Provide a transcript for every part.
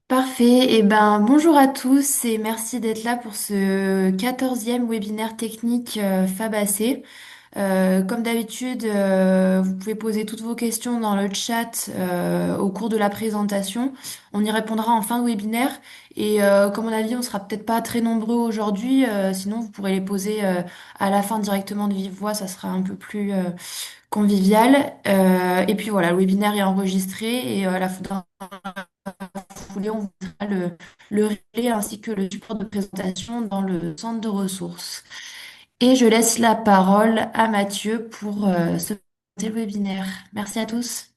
Parfait. Eh ben, bonjour à tous et merci d'être là pour ce 14e webinaire technique Fabacé. Comme d'habitude, vous pouvez poser toutes vos questions dans le chat au cours de la présentation. On y répondra en fin de webinaire. Et comme on a dit, on sera peut-être pas très nombreux aujourd'hui. Sinon, vous pourrez les poser à la fin directement de vive voix. Ça sera un peu plus convivial. Et puis voilà, le webinaire est enregistré et dans foulée, on vous donnera le replay ainsi que le support de présentation dans le centre de ressources. Et je laisse la parole à Mathieu pour ce webinaire. Merci à tous.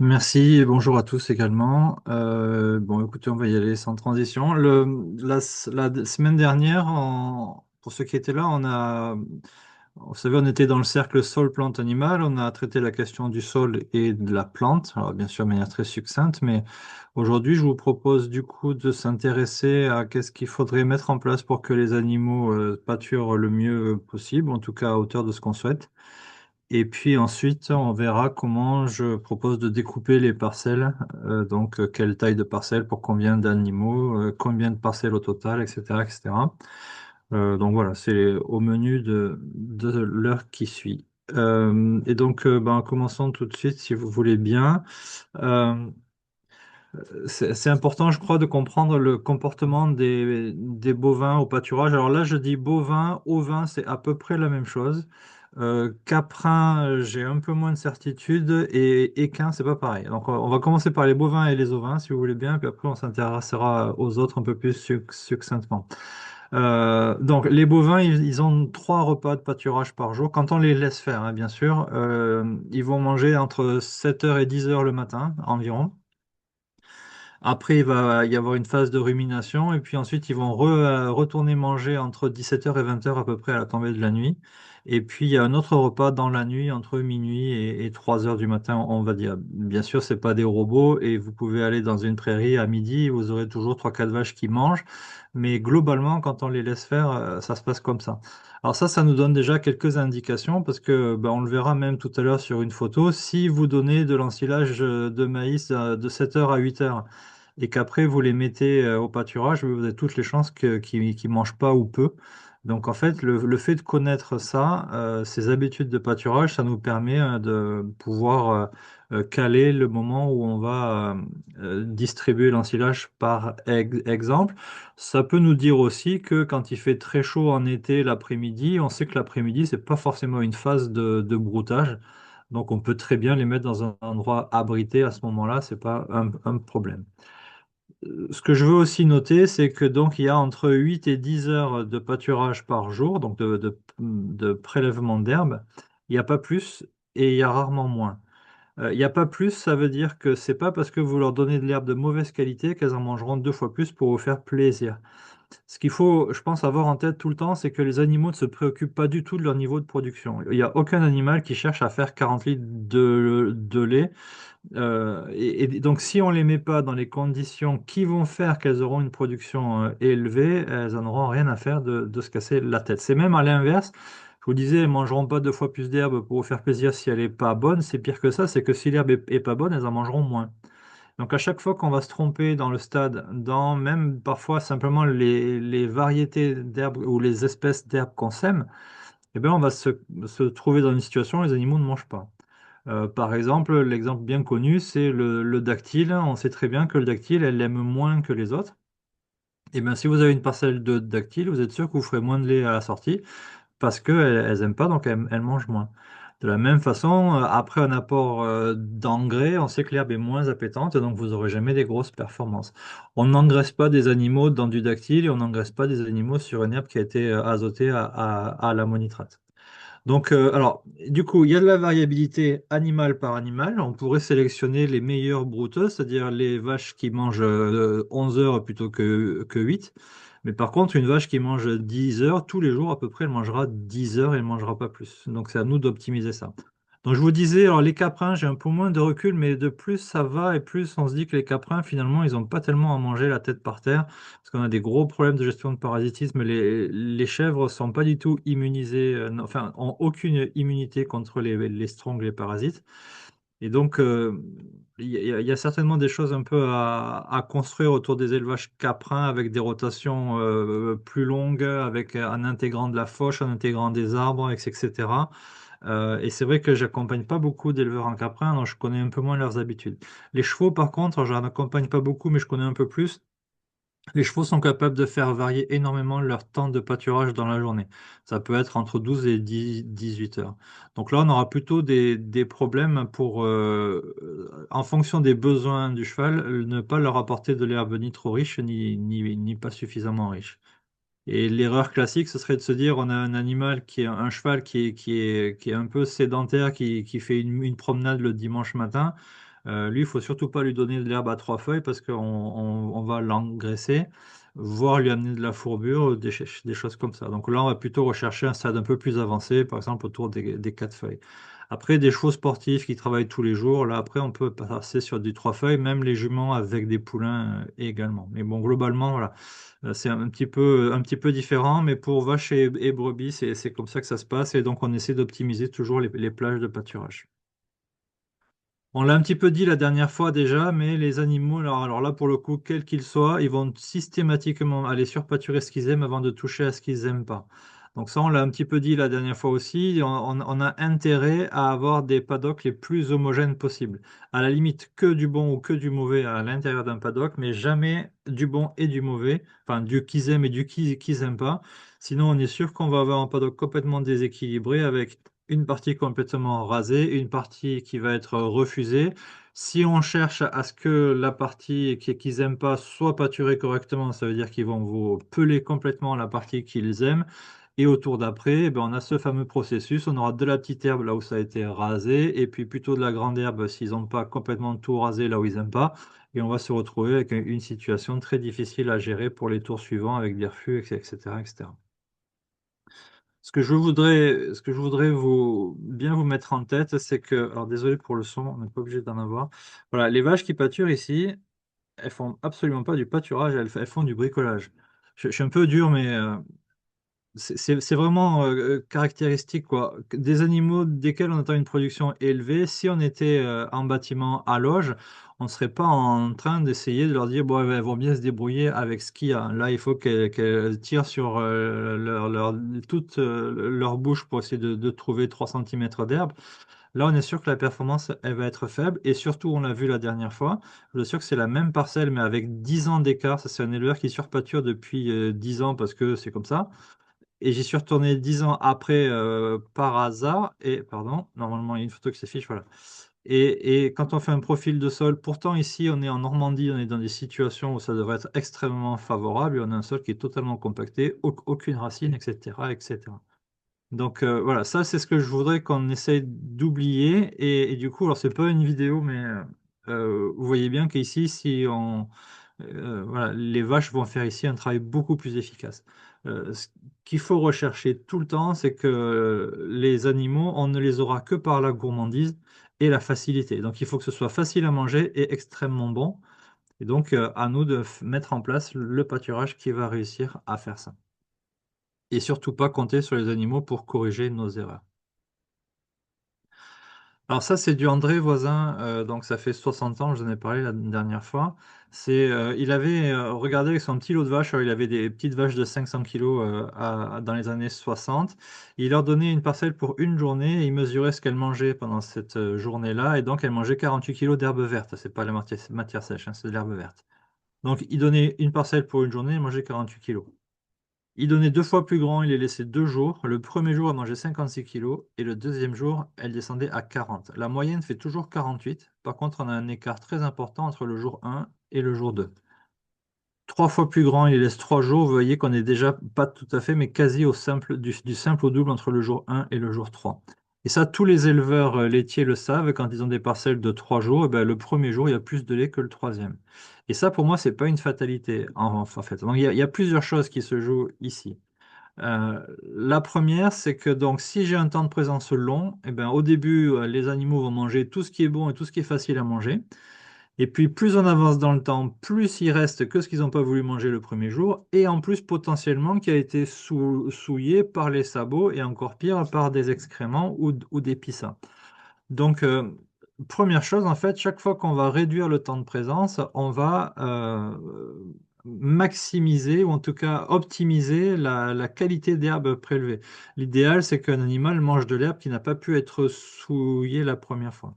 Merci et bonjour à tous également. Bon, écoutez, on va y aller sans transition. La semaine dernière, pour ceux qui étaient là, vous savez, on était dans le cercle sol-plante animal. On a traité la question du sol et de la plante. Alors, bien sûr, de manière très succincte, mais aujourd'hui, je vous propose du coup de s'intéresser à qu'est-ce qu'il faudrait mettre en place pour que les animaux pâturent le mieux possible, en tout cas à hauteur de ce qu'on souhaite. Et puis ensuite, on verra comment je propose de découper les parcelles, quelle taille de parcelle pour combien d'animaux, combien de parcelles au total, etc., etc. Donc voilà, c'est au menu de l'heure qui suit. Commençons tout de suite, si vous voulez bien. Euh, c'est important, je crois, de comprendre le comportement des bovins au pâturage. Alors là, je dis bovin, ovin, c'est à peu près la même chose. Caprin, j'ai un peu moins de certitude, et équin, c'est pas pareil. Donc, on va commencer par les bovins et les ovins, si vous voulez bien, puis après, on s'intéressera aux autres un peu plus succinctement. Donc, les bovins, ils ont 3 repas de pâturage par jour. Quand on les laisse faire, hein, bien sûr, ils vont manger entre 7 heures et 10 heures le matin environ. Après, il va y avoir une phase de rumination et puis ensuite, ils vont retourner manger entre 17 heures et 20 heures à peu près à la tombée de la nuit. Et puis, il y a un autre repas dans la nuit entre minuit et 3 heures du matin, on va dire. Bien sûr, c'est pas des robots et vous pouvez aller dans une prairie à midi, vous aurez toujours 3, 4 vaches qui mangent. Mais globalement, quand on les laisse faire, ça se passe comme ça. Alors ça nous donne déjà quelques indications parce que on le verra même tout à l'heure sur une photo. Si vous donnez de l'ensilage de maïs de 7 heures à 8 heures, et qu'après vous les mettez au pâturage, vous avez toutes les chances qu'ils ne mangent pas ou peu. Donc en fait, le fait de connaître ça, ces habitudes de pâturage, ça nous permet de pouvoir caler le moment où on va distribuer l'ensilage par exemple. Ça peut nous dire aussi que quand il fait très chaud en été l'après-midi, on sait que l'après-midi, c'est pas forcément une phase de broutage. Donc on peut très bien les mettre dans un endroit abrité à ce moment-là, c'est pas un problème. Ce que je veux aussi noter, c'est que donc il y a entre 8 et 10 heures de pâturage par jour, donc de prélèvement d'herbe. Il n'y a pas plus et il y a rarement moins. Il n'y a pas plus, ça veut dire que c'est pas parce que vous leur donnez de l'herbe de mauvaise qualité qu'elles en mangeront 2 fois plus pour vous faire plaisir. Ce qu'il faut, je pense, avoir en tête tout le temps, c'est que les animaux ne se préoccupent pas du tout de leur niveau de production. Il n'y a aucun animal qui cherche à faire 40 litres de lait et donc, si on les met pas dans les conditions qui vont faire qu'elles auront une production élevée, elles en auront rien à faire de se casser la tête. C'est même à l'inverse. Je vous disais, elles mangeront pas 2 fois plus d'herbe pour vous faire plaisir si elle est pas bonne. C'est pire que ça, c'est que si l'herbe est pas bonne, elles en mangeront moins. Donc, à chaque fois qu'on va se tromper dans le stade, dans même parfois simplement les variétés d'herbes ou les espèces d'herbes qu'on sème, eh bien, on va se trouver dans une situation où les animaux ne mangent pas. Par exemple, l'exemple bien connu, c'est le dactyle. On sait très bien que le dactyle, elle l'aime moins que les autres. Et bien, si vous avez une parcelle de dactyle, vous êtes sûr que vous ferez moins de lait à la sortie parce qu'elles n'aiment pas, donc elles mangent moins. De la même façon, après un apport d'engrais, on sait que l'herbe est moins appétante, donc vous n'aurez jamais des grosses performances. On n'engraisse pas des animaux dans du dactyle et on n'engraisse pas des animaux sur une herbe qui a été azotée à l'ammonitrate. Donc, du coup, il y a de la variabilité animal par animal. On pourrait sélectionner les meilleures brouteuses, c'est-à-dire les vaches qui mangent 11 heures plutôt que 8. Mais par contre, une vache qui mange 10 heures, tous les jours à peu près, elle mangera 10 heures et elle ne mangera pas plus. Donc, c'est à nous d'optimiser ça. Donc, je vous disais, alors les caprins, j'ai un peu moins de recul, mais de plus ça va et plus on se dit que les caprins, finalement, ils n'ont pas tellement à manger la tête par terre, parce qu'on a des gros problèmes de gestion de parasitisme. Les chèvres sont pas du tout immunisées, non, enfin, ont aucune immunité contre les strongs, les parasites. Et donc, il y a certainement des choses un peu à construire autour des élevages caprins avec des rotations plus longues, avec, en intégrant de la fauche, en intégrant des arbres, etc. Et c'est vrai que j'accompagne pas beaucoup d'éleveurs en caprin, donc je connais un peu moins leurs habitudes. Les chevaux, par contre, j'en accompagne pas beaucoup, mais je connais un peu plus. Les chevaux sont capables de faire varier énormément leur temps de pâturage dans la journée. Ça peut être entre 12 et 18 heures. Donc là, on aura plutôt des problèmes pour, en fonction des besoins du cheval, ne pas leur apporter de l'herbe ni trop riche, ni pas suffisamment riche. Et l'erreur classique, ce serait de se dire, on a un animal qui est un cheval qui est un peu sédentaire, qui fait une promenade le dimanche matin. Lui, il faut surtout pas lui donner de l'herbe à trois feuilles parce qu'on va l'engraisser, voire lui amener de la fourbure, des choses comme ça. Donc là, on va plutôt rechercher un stade un peu plus avancé, par exemple autour des quatre feuilles. Après, des chevaux sportifs qui travaillent tous les jours, là, après, on peut passer sur du trois feuilles, même les juments avec des poulains également. Mais bon, globalement, voilà. C'est un petit peu différent, mais pour vaches et brebis, c'est comme ça que ça se passe. Et donc, on essaie d'optimiser toujours les plages de pâturage. On l'a un petit peu dit la dernière fois déjà, mais les animaux, alors là, pour le coup, quels qu'ils soient, ils vont systématiquement aller surpâturer ce qu'ils aiment avant de toucher à ce qu'ils n'aiment pas. Donc ça, on l'a un petit peu dit la dernière fois aussi, on a intérêt à avoir des paddocks les plus homogènes possibles. À la limite, que du bon ou que du mauvais à l'intérieur d'un paddock, mais jamais du bon et du mauvais, enfin du qu'ils aiment et du qu'ils n'aiment pas. Sinon, on est sûr qu'on va avoir un paddock complètement déséquilibré avec une partie complètement rasée, une partie qui va être refusée. Si on cherche à ce que la partie qu'ils n'aiment pas soit pâturée correctement, ça veut dire qu'ils vont vous peler complètement la partie qu'ils aiment. Et au tour d'après, eh ben, on a ce fameux processus. On aura de la petite herbe là où ça a été rasé, et puis plutôt de la grande herbe s'ils n'ont pas complètement tout rasé là où ils n'aiment pas. Et on va se retrouver avec une situation très difficile à gérer pour les tours suivants avec des refus, etc., etc. Ce que je voudrais bien vous mettre en tête, c'est que, alors désolé pour le son, on n'est pas obligé d'en avoir. Voilà, les vaches qui pâturent ici, elles font absolument pas du pâturage, elles font du bricolage. Je suis un peu dur, mais c'est vraiment caractéristique, quoi. Des animaux desquels on attend une production élevée, si on était en bâtiment à loge, on ne serait pas en train d'essayer de leur dire, bon, elles vont bien se débrouiller avec ce qu'il y a. Là, il faut qu'elles tirent sur toute leur bouche pour essayer de trouver 3 centimètres d'herbe. Là, on est sûr que la performance, elle va être faible. Et surtout, on l'a vu la dernière fois, je suis sûr que c'est la même parcelle, mais avec 10 ans d'écart. Ça, c'est un éleveur qui surpâture depuis 10 ans parce que c'est comme ça. Et j'y suis retourné 10 ans après par hasard. Et pardon, normalement il y a une photo qui s'affiche, voilà. Et quand on fait un profil de sol, pourtant ici on est en Normandie, on est dans des situations où ça devrait être extrêmement favorable, et on a un sol qui est totalement compacté, aucune racine, etc., etc. Donc voilà, ça c'est ce que je voudrais qu'on essaye d'oublier. Et du coup, alors c'est pas une vidéo, mais vous voyez bien qu'ici, si on, voilà, les vaches vont faire ici un travail beaucoup plus efficace. Ce qu'il faut rechercher tout le temps, c'est que les animaux, on ne les aura que par la gourmandise et la facilité. Donc il faut que ce soit facile à manger et extrêmement bon. Et donc à nous de mettre en place le pâturage qui va réussir à faire ça. Et surtout pas compter sur les animaux pour corriger nos erreurs. Alors ça, c'est du André Voisin, donc ça fait 60 ans, je vous en ai parlé la dernière fois. Il avait regardé avec son petit lot de vaches, alors il avait des petites vaches de 500 kilos dans les années 60. Il leur donnait une parcelle pour une journée et il mesurait ce qu'elles mangeaient pendant cette journée-là. Et donc, elles mangeaient 48 kilos d'herbe verte. C'est pas la matière sèche, hein, c'est de l'herbe verte. Donc, il donnait une parcelle pour une journée, il mangeait 48 kilos. Il donnait deux fois plus grand, il les laissait 2 jours. Le premier jour, elle mangeait 56 kilos et le deuxième jour, elle descendait à 40. La moyenne fait toujours 48. Par contre, on a un écart très important entre le jour 1 et le jour 2. 3 fois plus grand, il les laisse 3 jours. Vous voyez qu'on est déjà pas tout à fait, mais quasi au simple, du simple au double entre le jour 1 et le jour 3. Et ça, tous les éleveurs laitiers le savent. Quand ils ont des parcelles de 3 jours, eh ben, le premier jour, il y a plus de lait que le troisième. Et ça, pour moi, c'est pas une fatalité, en fait. Donc, il y a plusieurs choses qui se jouent ici. La première, c'est que donc si j'ai un temps de présence long, eh ben, au début, les animaux vont manger tout ce qui est bon et tout ce qui est facile à manger. Et puis plus on avance dans le temps, plus il reste que ce qu'ils n'ont pas voulu manger le premier jour, et en plus potentiellement qui a été souillé par les sabots, et encore pire par des excréments ou des pissins. Donc première chose, en fait, chaque fois qu'on va réduire le temps de présence, on va maximiser ou en tout cas optimiser la qualité d'herbe prélevée. L'idéal, c'est qu'un animal mange de l'herbe qui n'a pas pu être souillée la première fois.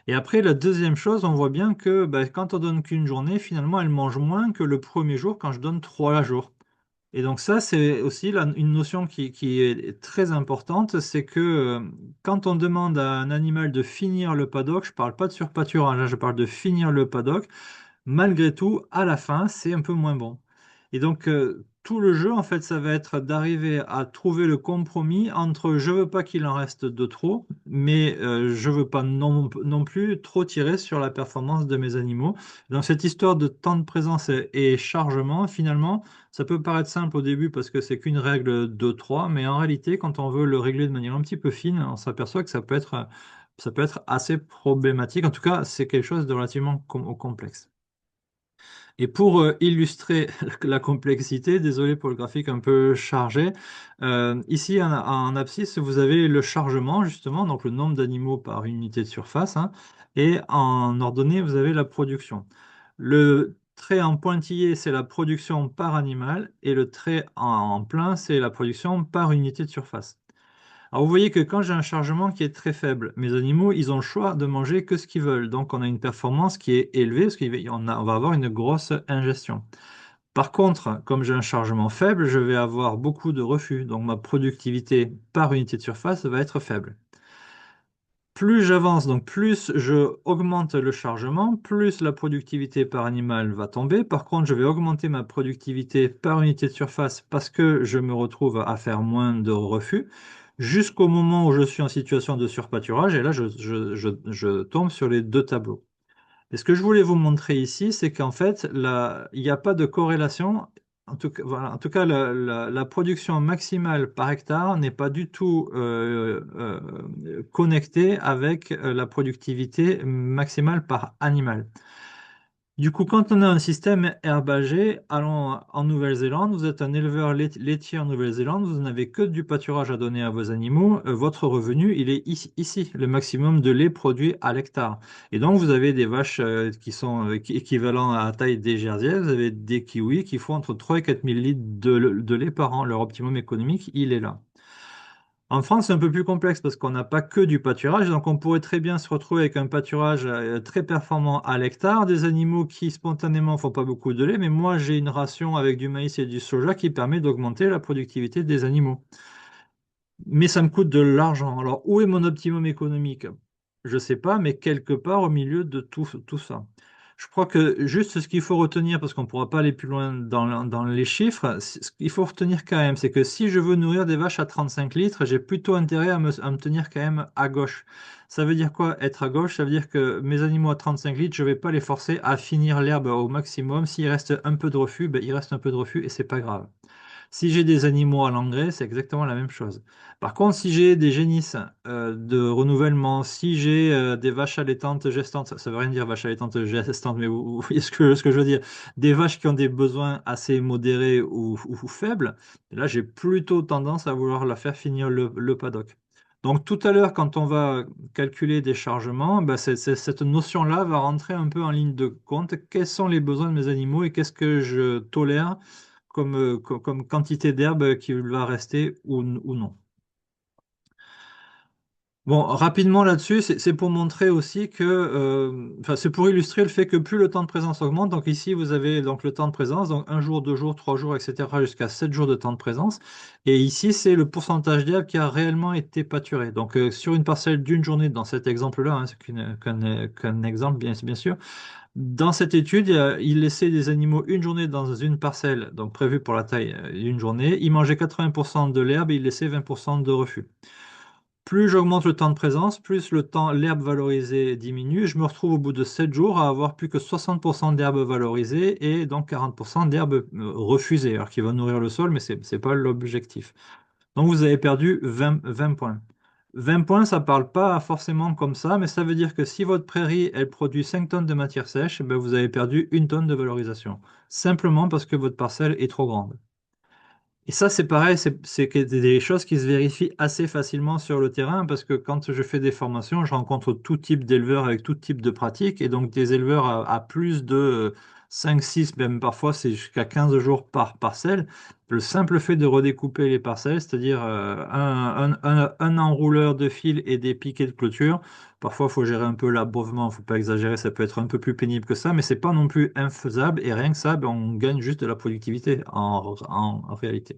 Et après, la deuxième chose, on voit bien que quand on donne qu'une journée, finalement, elle mange moins que le premier jour quand je donne 3 jours. Et donc ça, c'est aussi une notion qui est très importante, c'est que quand on demande à un animal de finir le paddock, je ne parle pas de surpâturage, là, je parle de finir le paddock, malgré tout, à la fin, c'est un peu moins bon. Et donc, tout le jeu, en fait, ça va être d'arriver à trouver le compromis entre je veux pas qu'il en reste de trop, mais je veux pas non plus trop tirer sur la performance de mes animaux. Dans cette histoire de temps de présence et chargement, finalement, ça peut paraître simple au début parce que c'est qu'une règle de 3, mais en réalité, quand on veut le régler de manière un petit peu fine, on s'aperçoit que ça peut être assez problématique. En tout cas, c'est quelque chose de relativement complexe. Et pour illustrer la complexité, désolé pour le graphique un peu chargé, ici en abscisse, vous avez le chargement, justement, donc le nombre d'animaux par unité de surface, hein, et en ordonnée, vous avez la production. Le trait en pointillé, c'est la production par animal, et le trait en plein, c'est la production par unité de surface. Alors vous voyez que quand j'ai un chargement qui est très faible, mes animaux, ils ont le choix de manger que ce qu'ils veulent. Donc on a une performance qui est élevée parce on va avoir une grosse ingestion. Par contre, comme j'ai un chargement faible, je vais avoir beaucoup de refus. Donc ma productivité par unité de surface va être faible. Plus j'avance, donc plus je augmente le chargement, plus la productivité par animal va tomber. Par contre, je vais augmenter ma productivité par unité de surface parce que je me retrouve à faire moins de refus, jusqu'au moment où je suis en situation de surpâturage. Et là, je tombe sur les deux tableaux. Et ce que je voulais vous montrer ici, c'est qu'en fait, il n'y a pas de corrélation. En tout cas, voilà, en tout cas, la production maximale par hectare n'est pas du tout connectée avec la productivité maximale par animal. Du coup, quand on a un système herbagé, allons en Nouvelle-Zélande, vous êtes un éleveur laitier en Nouvelle-Zélande, vous n'avez que du pâturage à donner à vos animaux, votre revenu, il est ici, le maximum de lait produit à l'hectare. Et donc, vous avez des vaches qui sont équivalents à la taille des Jersiais, vous avez des kiwis qui font entre 3 et 4 000 litres de lait par an. Leur optimum économique, il est là. En France, c'est un peu plus complexe parce qu'on n'a pas que du pâturage, donc on pourrait très bien se retrouver avec un pâturage très performant à l'hectare, des animaux qui spontanément font pas beaucoup de lait, mais moi j'ai une ration avec du maïs et du soja qui permet d'augmenter la productivité des animaux. Mais ça me coûte de l'argent. Alors, où est mon optimum économique? Je ne sais pas, mais quelque part au milieu de tout ça. Je crois que juste ce qu'il faut retenir, parce qu'on ne pourra pas aller plus loin dans les chiffres, ce qu'il faut retenir quand même, c'est que si je veux nourrir des vaches à 35 litres, j'ai plutôt intérêt à me tenir quand même à gauche. Ça veut dire quoi, être à gauche? Ça veut dire que mes animaux à 35 litres, je ne vais pas les forcer à finir l'herbe au maximum. S'il reste un peu de refus, ben, il reste un peu de refus et c'est pas grave. Si j'ai des animaux à l'engrais, c'est exactement la même chose. Par contre, si j'ai des génisses de renouvellement, si j'ai des vaches allaitantes gestantes, ça veut rien dire vaches allaitantes gestantes, mais vous voyez ce que je veux dire, des vaches qui ont des besoins assez modérés ou faibles, là j'ai plutôt tendance à vouloir la faire finir le paddock. Donc tout à l'heure, quand on va calculer des chargements, ben, cette notion-là va rentrer un peu en ligne de compte. Quels sont les besoins de mes animaux et qu'est-ce que je tolère comme quantité d'herbe qui va rester ou non. Bon, rapidement là-dessus, c'est pour montrer aussi que, enfin, c'est pour illustrer le fait que plus le temps de présence augmente, donc ici vous avez donc le temps de présence, donc 1 jour, 2 jours, 3 jours, etc., jusqu'à 7 jours de temps de présence. Et ici, c'est le pourcentage d'herbe qui a réellement été pâturé. Donc sur une parcelle d'une journée, dans cet exemple-là, hein, c'est qu'un exemple, bien sûr. Dans cette étude, il laissait des animaux une journée dans une parcelle, donc prévue pour la taille d'une journée. Il mangeait 80% de l'herbe et il laissait 20% de refus. Plus j'augmente le temps de présence, plus l'herbe valorisée diminue. Je me retrouve au bout de 7 jours à avoir plus que 60% d'herbe valorisée et donc 40% d'herbe refusée, alors qui va nourrir le sol, mais ce n'est pas l'objectif. Donc vous avez perdu 20 points. 20 points, ça ne parle pas forcément comme ça, mais ça veut dire que si votre prairie, elle produit 5 tonnes de matière sèche, ben vous avez perdu 1 tonne de valorisation. Simplement parce que votre parcelle est trop grande. Et ça, c'est pareil, c'est que des choses qui se vérifient assez facilement sur le terrain parce que quand je fais des formations, je rencontre tout type d'éleveurs avec tout type de pratiques et donc des éleveurs à plus de 5, 6, même parfois c'est jusqu'à 15 jours par parcelle. Le simple fait de redécouper les parcelles, c'est-à-dire un enrouleur de fil et des piquets de clôture, parfois il faut gérer un peu l'abreuvement, il ne faut pas exagérer, ça peut être un peu plus pénible que ça, mais c'est pas non plus infaisable et rien que ça, ben, on gagne juste de la productivité en réalité.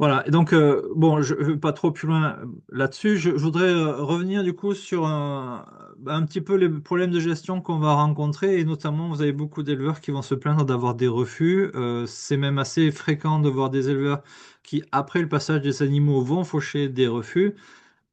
Voilà, et donc, bon, je ne vais pas trop plus loin là-dessus. Je voudrais revenir du coup sur un petit peu les problèmes de gestion qu'on va rencontrer, et notamment, vous avez beaucoup d'éleveurs qui vont se plaindre d'avoir des refus. C'est même assez fréquent de voir des éleveurs qui, après le passage des animaux, vont faucher des refus.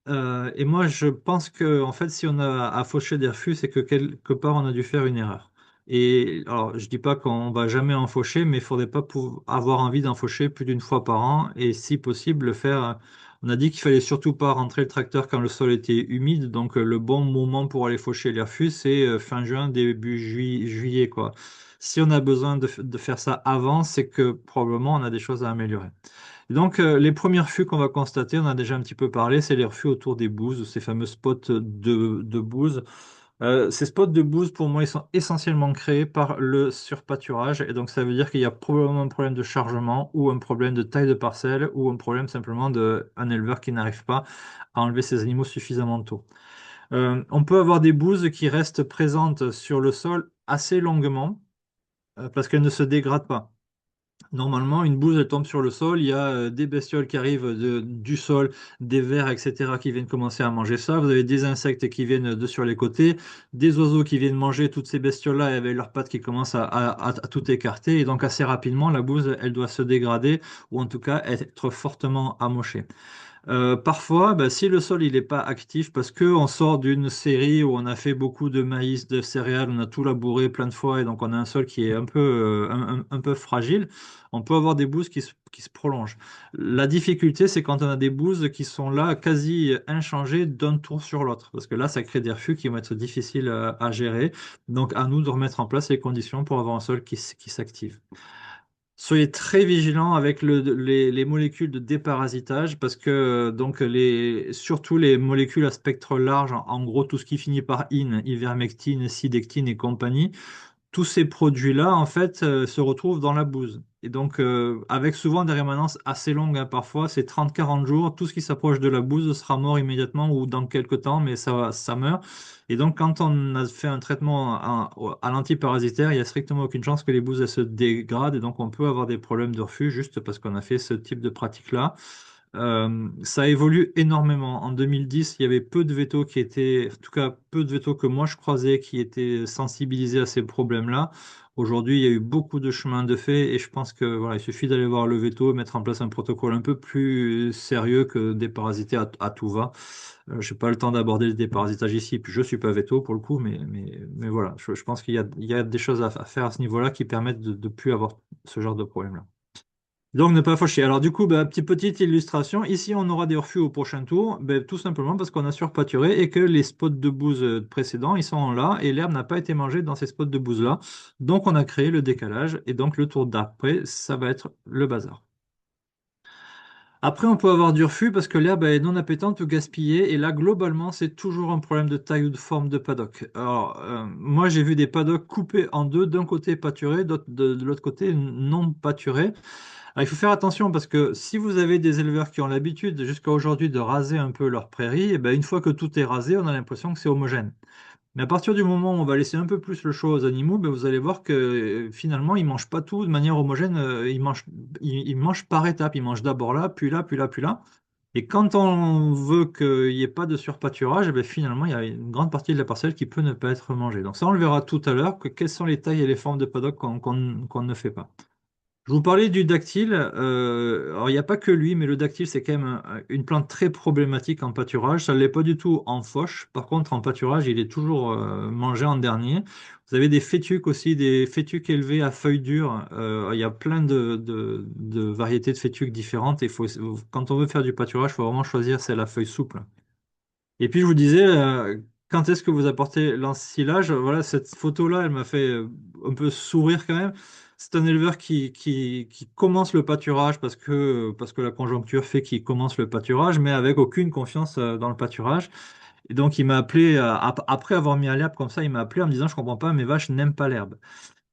Et moi, je pense que, en fait, si on a à faucher des refus, c'est que quelque part, on a dû faire une erreur. Et alors, je dis pas qu'on va jamais en faucher, mais il faudrait pas avoir envie d'en faucher plus d'une fois par an. Et si possible, le faire. On a dit qu'il fallait surtout pas rentrer le tracteur quand le sol était humide. Donc, le bon moment pour aller faucher les refus, c'est fin juin, début juillet, quoi. Si on a besoin de faire ça avant, c'est que probablement on a des choses à améliorer. Et donc, les premiers refus qu'on va constater, on a déjà un petit peu parlé, c'est les refus autour des bouses, ces fameux spots de bouses. Ces spots de bouses, pour moi, ils sont essentiellement créés par le surpâturage. Et donc, ça veut dire qu'il y a probablement un problème de chargement ou un problème de taille de parcelle ou un problème simplement d'un éleveur qui n'arrive pas à enlever ses animaux suffisamment tôt. On peut avoir des bouses qui restent présentes sur le sol assez longuement parce qu'elles ne se dégradent pas. Normalement, une bouse, elle tombe sur le sol, il y a des bestioles qui arrivent du sol, des vers, etc., qui viennent commencer à manger ça. Vous avez des insectes qui viennent de sur les côtés, des oiseaux qui viennent manger toutes ces bestioles-là et avec leurs pattes qui commencent à tout écarter. Et donc, assez rapidement, la bouse, elle doit se dégrader ou en tout cas être fortement amochée. Parfois, bah, si le sol il n'est pas actif, parce que on sort d'une série où on a fait beaucoup de maïs, de céréales, on a tout labouré plein de fois, et donc on a un sol qui est un peu, un peu fragile, on peut avoir des bouses qui se prolongent. La difficulté, c'est quand on a des bouses qui sont là quasi inchangées d'un tour sur l'autre, parce que là, ça crée des reflux qui vont être difficiles à gérer. Donc, à nous de remettre en place les conditions pour avoir un sol qui s'active. Soyez très vigilant avec les molécules de déparasitage parce que donc surtout les molécules à spectre large, en gros tout ce qui finit par in, ivermectine, sidectine et compagnie, tous ces produits-là, en fait, se retrouvent dans la bouse. Et donc, avec souvent des rémanences assez longues, hein, parfois, c'est 30-40 jours, tout ce qui s'approche de la bouse sera mort immédiatement ou dans quelques temps, mais ça meurt. Et donc, quand on a fait un traitement à l'antiparasitaire, il n'y a strictement aucune chance que les bouses elles se dégradent, et donc on peut avoir des problèmes de reflux juste parce qu'on a fait ce type de pratique-là. Ça évolue énormément. En 2010, il y avait peu de vétos qui étaient, en tout cas peu de vétos que moi je croisais, qui étaient sensibilisés à ces problèmes-là. Aujourd'hui, il y a eu beaucoup de chemins de fait et je pense que voilà, il suffit d'aller voir le veto, mettre en place un protocole un peu plus sérieux que déparasiter à tout va. Je n'ai pas le temps d'aborder le déparasitage ici, puis je suis pas veto pour le coup, mais voilà, je pense qu'il y a des choses à faire à ce niveau-là qui permettent de ne plus avoir ce genre de problème-là. Donc, ne pas faucher. Alors, du coup, bah, petite illustration. Ici, on aura des refus au prochain tour, ben, tout simplement parce qu'on a surpâturé et que les spots de bouse précédents, ils sont là et l'herbe n'a pas été mangée dans ces spots de bouse-là. Donc, on a créé le décalage et donc le tour d'après, ça va être le bazar. Après, on peut avoir du refus parce que l'herbe est non appétante ou gaspillée. Et là, globalement, c'est toujours un problème de taille ou de forme de paddock. Alors, moi, j'ai vu des paddocks coupés en deux, d'un côté pâturé, de l'autre côté non pâturé. Alors, il faut faire attention parce que si vous avez des éleveurs qui ont l'habitude jusqu'à aujourd'hui de raser un peu leur prairie, et ben, une fois que tout est rasé, on a l'impression que c'est homogène. Mais à partir du moment où on va laisser un peu plus le choix aux animaux, ben, vous allez voir que finalement, ils mangent pas tout de manière homogène. Ils mangent par étapes. Ils mangent d'abord là, puis là, puis là, puis là. Et quand on veut qu'il n'y ait pas de surpâturage, eh ben, finalement, il y a une grande partie de la parcelle qui peut ne pas être mangée. Donc ça, on le verra tout à l'heure, quelles sont les tailles et les formes de paddock qu'on ne fait pas. Je vous parlais du dactyle. Alors, il n'y a pas que lui, mais le dactyle, c'est quand même une plante très problématique en pâturage. Ça ne l'est pas du tout en fauche. Par contre, en pâturage, il est toujours mangé en dernier. Vous avez des fétuques aussi, des fétuques élevés à feuilles dures. Il y a plein de variétés de fétuques différentes. Quand on veut faire du pâturage, il faut vraiment choisir celle à feuilles souples. Et puis je vous disais, quand est-ce que vous apportez l'ensilage? Voilà, cette photo-là, elle m'a fait un peu sourire quand même. C'est un éleveur qui commence le pâturage parce que la conjoncture fait qu'il commence le pâturage, mais avec aucune confiance dans le pâturage. Et donc, il m'a appelé, après avoir mis à l'herbe comme ça, il m'a appelé en me disant, je comprends pas, mes vaches n'aiment pas l'herbe.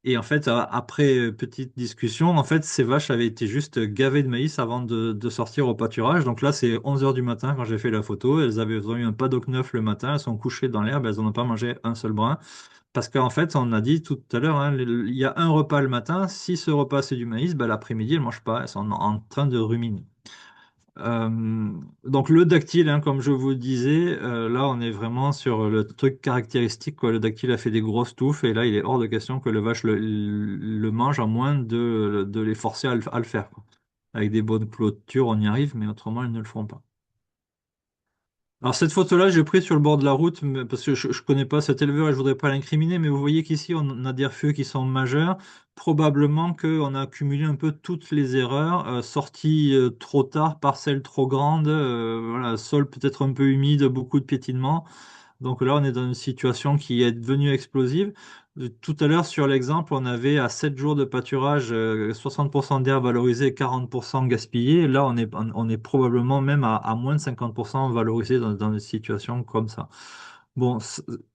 Et en fait, après petite discussion, en fait, ces vaches avaient été juste gavées de maïs avant de sortir au pâturage. Donc là, c'est 11 heures du matin quand j'ai fait la photo. Elles ont eu un paddock neuf le matin, elles sont couchées dans l'herbe, elles n'en ont pas mangé un seul brin. Parce qu'en fait, on a dit tout à l'heure, hein, il y a un repas le matin. Si ce repas c'est du maïs, ben, l'après-midi, elles ne mangent pas. Elles sont en train de ruminer. Euh, donc le dactyle, hein, comme je vous disais, là on est vraiment sur le truc caractéristique, quoi. Le dactyle a fait des grosses touffes et là il est hors de question que le vache le mange à moins de les forcer à le faire, quoi. Avec des bonnes clôtures, on y arrive, mais autrement ils ne le feront pas. Alors cette photo-là, j'ai pris sur le bord de la route parce que je connais pas cet éleveur et je voudrais pas l'incriminer, mais vous voyez qu'ici on a des refus qui sont majeurs. Probablement qu'on a accumulé un peu toutes les erreurs, sorties trop tard, parcelles trop grandes, voilà, sol peut-être un peu humide, beaucoup de piétinement. Donc là, on est dans une situation qui est devenue explosive. Tout à l'heure, sur l'exemple, on avait à 7 jours de pâturage 60% d'air valorisé, 40% gaspillé. Là, on est probablement même à moins de 50% valorisé dans une situation comme ça. Bon,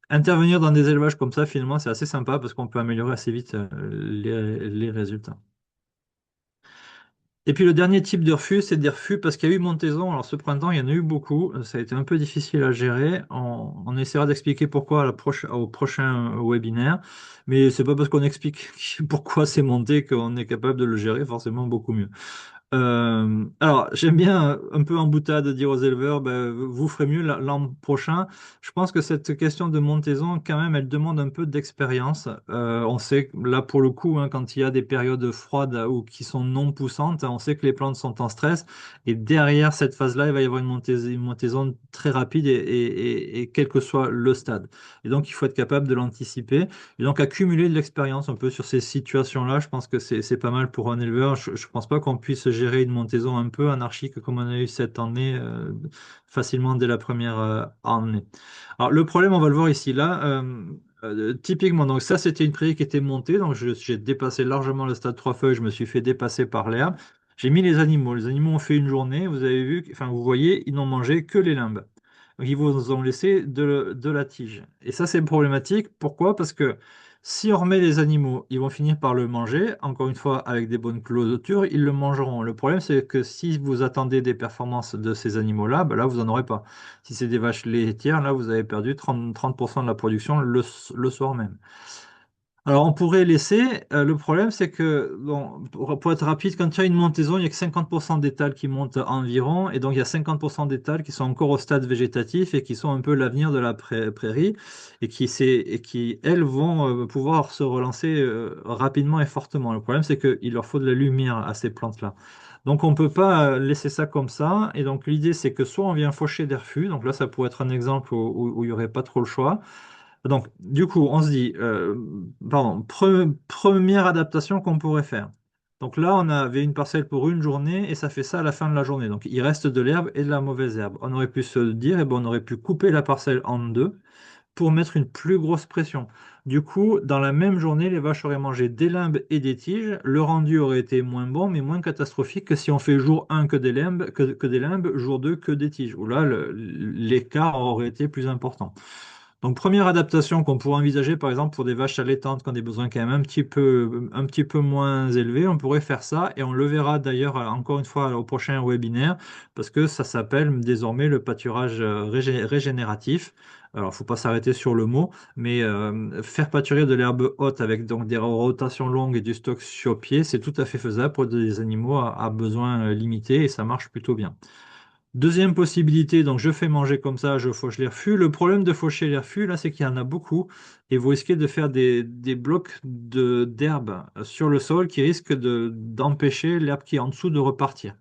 intervenir dans des élevages comme ça, finalement, c'est assez sympa parce qu'on peut améliorer assez vite les résultats. Et puis le dernier type de refus, c'est des refus parce qu'il y a eu montaison. Alors ce printemps, il y en a eu beaucoup. Ça a été un peu difficile à gérer. On essaiera d'expliquer pourquoi au prochain webinaire. Mais c'est pas parce qu'on explique pourquoi c'est monté qu'on est capable de le gérer forcément beaucoup mieux. Alors, j'aime bien un peu en boutade dire aux éleveurs, ben, vous ferez mieux l'an prochain. Je pense que cette question de montaison, quand même, elle demande un peu d'expérience. On sait que là, pour le coup, hein, quand il y a des périodes froides ou qui sont non poussantes, on sait que les plantes sont en stress. Et derrière cette phase-là, il va y avoir une montaison très rapide et quel que soit le stade. Et donc, il faut être capable de l'anticiper. Et donc, accumuler de l'expérience un peu sur ces situations-là, je pense que c'est pas mal pour un éleveur. Je ne pense pas qu'on puisse gérer une montaison un peu anarchique comme on a eu cette année, facilement dès la première année. Alors, le problème, on va le voir ici, là. Typiquement, donc ça, c'était une prairie qui était montée. Donc, j'ai dépassé largement le stade 3 feuilles. Je me suis fait dépasser par l'herbe. J'ai mis les animaux. Les animaux ont fait une journée. Vous avez vu, enfin, vous voyez, ils n'ont mangé que les limbes. Donc, ils vous ont laissé de la tige. Et ça, c'est problématique. Pourquoi? Parce que si on remet les animaux, ils vont finir par le manger. Encore une fois, avec des bonnes clôtures, ils le mangeront. Le problème, c'est que si vous attendez des performances de ces animaux-là, ben là, vous n'en aurez pas. Si c'est des vaches laitières, là, vous avez perdu 30% de la production le soir même. Alors, on pourrait laisser. Le problème, c'est que, bon, pour être rapide, quand il y a une montaison, il n'y a que 50% d'étals qui montent environ. Et donc, il y a 50% d'étals qui sont encore au stade végétatif et qui sont un peu l'avenir de la prairie et qui, elles, vont pouvoir se relancer rapidement et fortement. Le problème, c'est qu'il leur faut de la lumière à ces plantes-là. Donc, on ne peut pas laisser ça comme ça. Et donc, l'idée, c'est que soit on vient faucher des refus. Donc là, ça pourrait être un exemple où il n'y aurait pas trop le choix. Donc, du coup, on se dit, pardon, première adaptation qu'on pourrait faire. Donc là, on avait une parcelle pour une journée et ça fait ça à la fin de la journée. Donc, il reste de l'herbe et de la mauvaise herbe. On aurait pu se dire, eh ben, on aurait pu couper la parcelle en deux pour mettre une plus grosse pression. Du coup, dans la même journée, les vaches auraient mangé des limbes et des tiges. Le rendu aurait été moins bon, mais moins catastrophique que si on fait jour 1 que des limbes, que des limbes, jour 2 que des tiges, où là, l'écart aurait été plus important. Donc, première adaptation qu'on pourrait envisager, par exemple, pour des vaches allaitantes qui ont des besoins quand même un petit peu moins élevés, on pourrait faire ça et on le verra d'ailleurs encore une fois au prochain webinaire parce que ça s'appelle désormais le pâturage régénératif. Alors, il ne faut pas s'arrêter sur le mot, mais faire pâturer de l'herbe haute avec donc des rotations longues et du stock sur pied, c'est tout à fait faisable pour des animaux à besoins limités et ça marche plutôt bien. Deuxième possibilité, donc je fais manger comme ça, je fauche les refus. Le problème de faucher les refus, là, c'est qu'il y en a beaucoup et vous risquez de faire des blocs d'herbe sur le sol qui risquent d'empêcher l'herbe qui est en dessous de repartir.